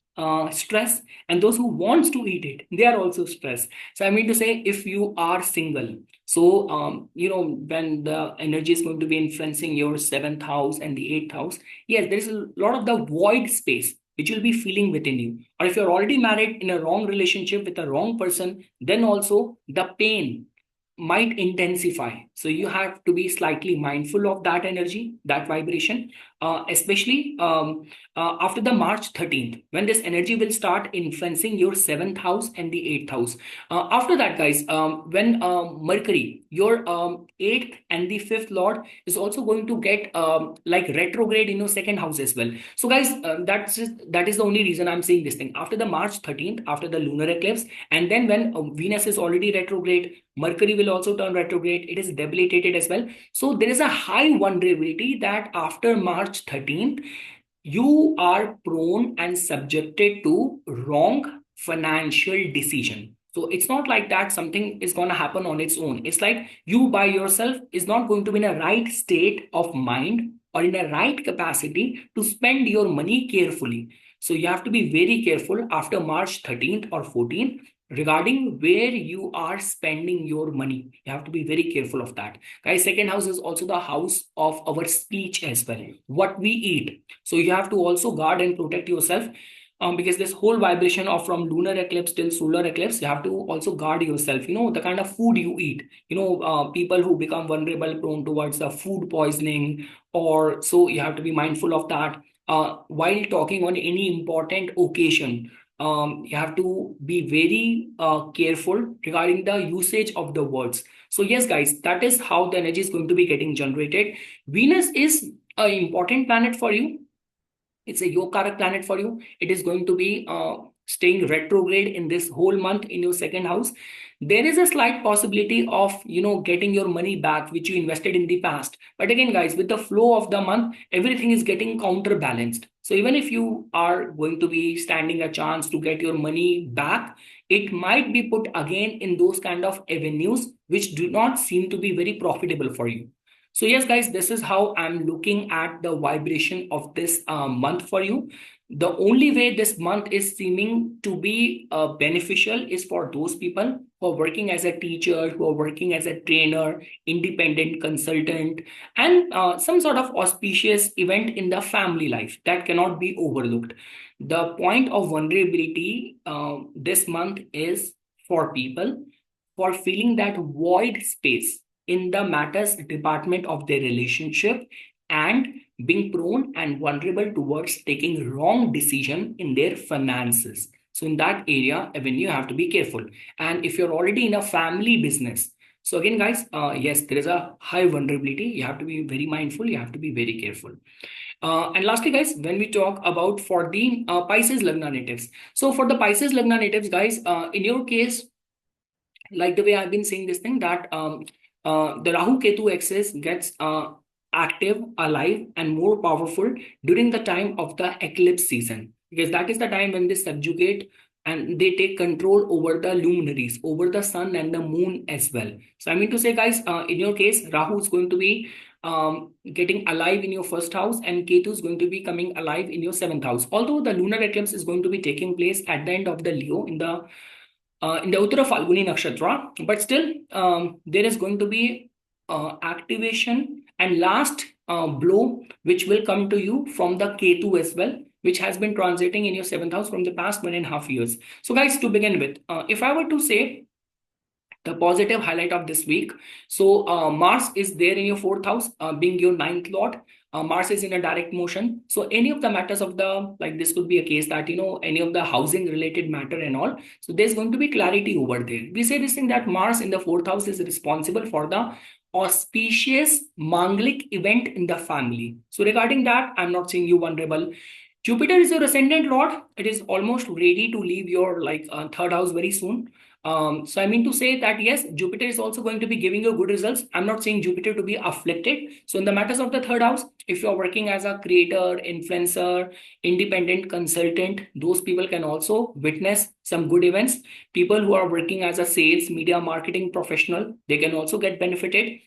Speaker 1: stressed, and those who wants to eat it, they are also stressed. So I mean to say, if you are single, so when the energy is going to be influencing your seventh house and the eighth house, yes, there is a lot of the void space which you'll be feeling within you. Or if you're already married in a wrong relationship with a wrong person, then also the pain might intensify. So you have to be slightly mindful of that energy, that vibration, especially after the March 13th, when this energy will start influencing your seventh house and the eighth house. After that, guys, when Mercury, your eighth and the fifth lord, is also going to get like retrograde in your second house as well. So, guys, that is the only reason I'm saying this thing. After the March 13th, after the lunar eclipse, and then when Venus is already retrograde, Mercury will also turn retrograde. It is debilitated as well. So there is a high vulnerability that after March 13th, you are prone and subjected to wrong financial decision. So it's not like that something is going to happen on its own. It's like you by yourself is not going to be in a right state of mind or in a right capacity to spend your money carefully. So you have to be very careful after March 13th or 14th regarding where you are spending your money. You have to be very careful of that. Guys, second house is also the house of our speech as well, what we eat. So you have to also guard and protect yourself, because this whole vibration of from lunar eclipse till solar eclipse, you have to also guard yourself, the kind of food you eat. People who become vulnerable, prone towards the food poisoning, or so you have to be mindful of that. While talking on any important occasion, you have to be very careful regarding the usage of the words. So yes, guys, that is how the energy is going to be getting generated. Venus is an important planet for you. It's a Yokarak planet for you. It is going to be staying retrograde in this whole month in your second house. There is a slight possibility of getting your money back which you invested in the past. But again, guys, with the flow of the month, everything is getting counterbalanced. So even if you are going to be standing a chance to get your money back, it might be put again in those kind of avenues which do not seem to be very profitable for you. So yes, guys, this is how I'm looking at the vibration of this month for you. The only way this month is seeming to be beneficial is for those people who are working as a teacher, who are working as a trainer, independent consultant, and some sort of auspicious event in the family life that cannot be overlooked. The point of vulnerability this month is for people for feeling that void space in the matters department of their relationship, and being prone and vulnerable towards taking wrong decision in their finances. So in that area, even you have to be careful. And if you're already in a family business, so again, guys, yes, there is a high vulnerability. You have to be very mindful. You have to be very careful. And lastly, guys, when we talk about for the Pisces lagna natives, so for the Pisces lagna natives, guys, in your case, like the way I've been saying this thing, that the Rahu Ketu axis gets active, alive, and more powerful during the time of the eclipse season, because that is the time when they subjugate and they take control over the luminaries, over the sun and the moon as well. So I mean to say, guys, in your case, Rahu is going to be getting alive in your first house, and Ketu is going to be coming alive in your seventh house. Although the lunar eclipse is going to be taking place at the end of the Leo in the Uttara Falguni Nakshatra, but still there is going to be activation and last blow which will come to you from the Ketu as well, which has been transiting in your seventh house from the past 1.5 years. So guys, to begin with, if I were to say the positive highlight of this week. So Mars is there in your fourth house, being your ninth lord. Mars is in a direct motion. So any of the matters of the, like this could be a case that, any of the housing related matter and all. So there's going to be clarity over there. We say this thing that Mars in the fourth house is responsible for the auspicious Manglik event in the family. So regarding that, I'm not saying you vulnerable. Jupiter is your ascendant lord. It is almost ready to leave your third house very soon. So I mean to say that yes, Jupiter is also going to be giving you good results. I'm not saying Jupiter to be afflicted. So in the matters of the third house, if you're working as a creator, influencer, independent consultant, those people can also witness some good events. People who are working as a sales, media, marketing professional, they can also get benefited.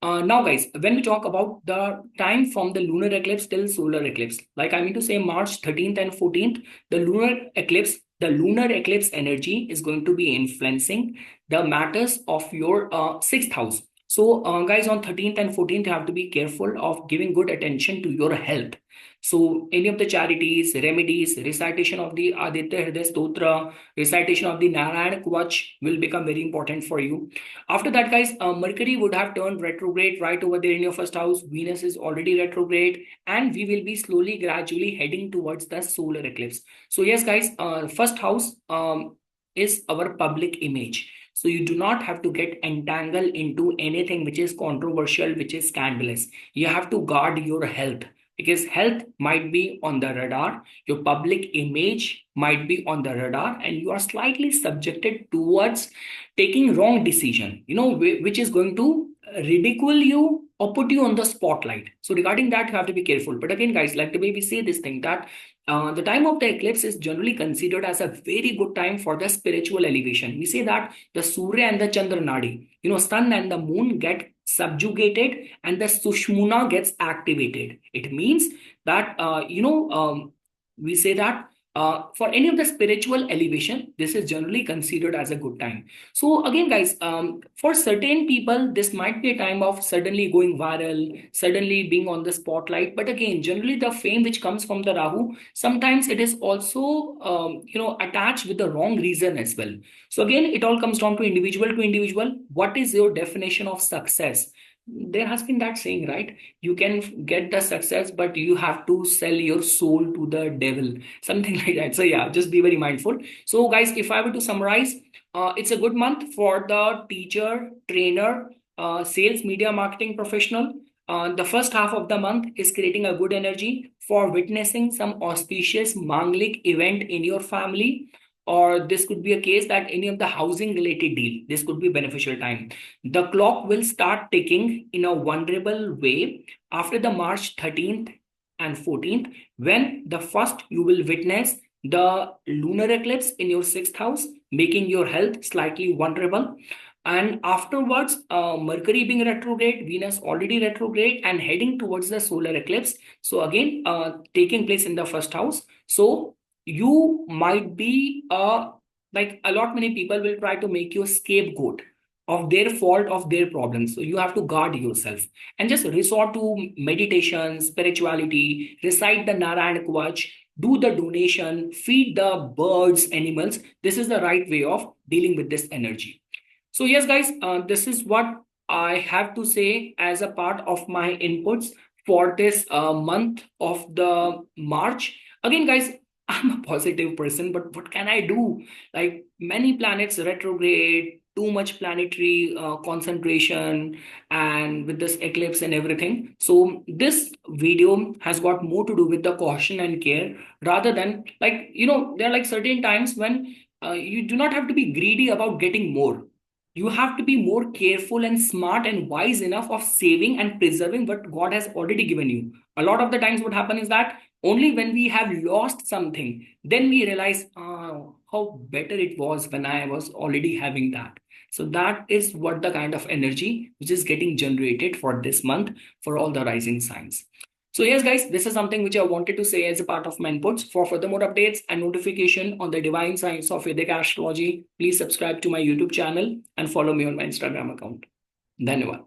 Speaker 1: Now, guys, when we talk about the time from the lunar eclipse till solar eclipse, like I mean to say March 13th and 14th, the lunar eclipse energy is going to be influencing the matters of your sixth house. So, guys, on 13th and 14th, you have to be careful of giving good attention to your health. So, any of the charities, remedies, recitation of the Aditya Hriday Stotra, recitation of the Narayan Kvach will become very important for you. After that, guys, Mercury would have turned retrograde right over there in your first house. Venus is already retrograde, and we will be slowly, gradually heading towards the solar eclipse. So, yes, guys, first house is our public image. So you do not have to get entangled into anything which is controversial, which is scandalous. You have to guard your health, because health might be on the radar, your public image might be on the radar, and you are slightly subjected towards taking wrong decision, which is going to ridicule you or put you on the spotlight. So regarding that, you have to be careful. But again, guys, like the way we say this thing, that the time of the eclipse is generally considered as a very good time for the spiritual elevation. We say that the Surya and the Chandra Nadi, sun and the moon get subjugated and the Sushmuna gets activated. It means that, we say that for any of the spiritual elevation, this is generally considered as a good time. So again, guys, for certain people, this might be a time of suddenly going viral, suddenly being on the spotlight. But again, generally the fame which comes from the Rahu, sometimes it is also, attached with the wrong reason as well. So again, it all comes down to individual to individual. What is your definition of success? There has been that saying, right? You can get the success, but you have to sell your soul to the devil, something like that. So yeah, just be very mindful. So guys, if I were to summarize, it's a good month for the teacher, trainer, sales, media, marketing professional. The first half of the month is creating a good energy for witnessing some auspicious Manglik event in your family, or this could be a case that any of the housing related deal, this could be beneficial time. The clock will start ticking in a vulnerable way after the March 13th and 14th, when the first you will witness the lunar eclipse in your sixth house, making your health slightly vulnerable. And afterwards, Mercury being retrograde, Venus already retrograde, and heading towards the solar eclipse. So again, taking place in the first house. So you might be like a lot many people will try to make you a scapegoat of their fault, of their problems. So you have to guard yourself and just resort to meditation, spirituality, recite the Narayan Kvach, do the donation, feed the birds, animals. This is the right way of dealing with this energy. So yes, guys, this is what I have to say as a part of my inputs for this month of the March. Again, guys, I'm a positive person, but what can I do? Like many planets retrograde, too much planetary concentration and with this eclipse and everything. So this video has got more to do with the caution and care, rather than, like, there are like certain times when you do not have to be greedy about getting more. You have to be more careful and smart and wise enough of saving and preserving what God has already given you. A lot of the times what happens is that only when we have lost something, then we realize, how better it was when I was already having that. So that is what the kind of energy which is getting generated for this month for all the rising signs. So yes, guys, this is something which I wanted to say as a part of my inputs. For further more updates and notification on the divine science of Vedic astrology, please subscribe to my YouTube channel and follow me on my Instagram account. Dhanyavad.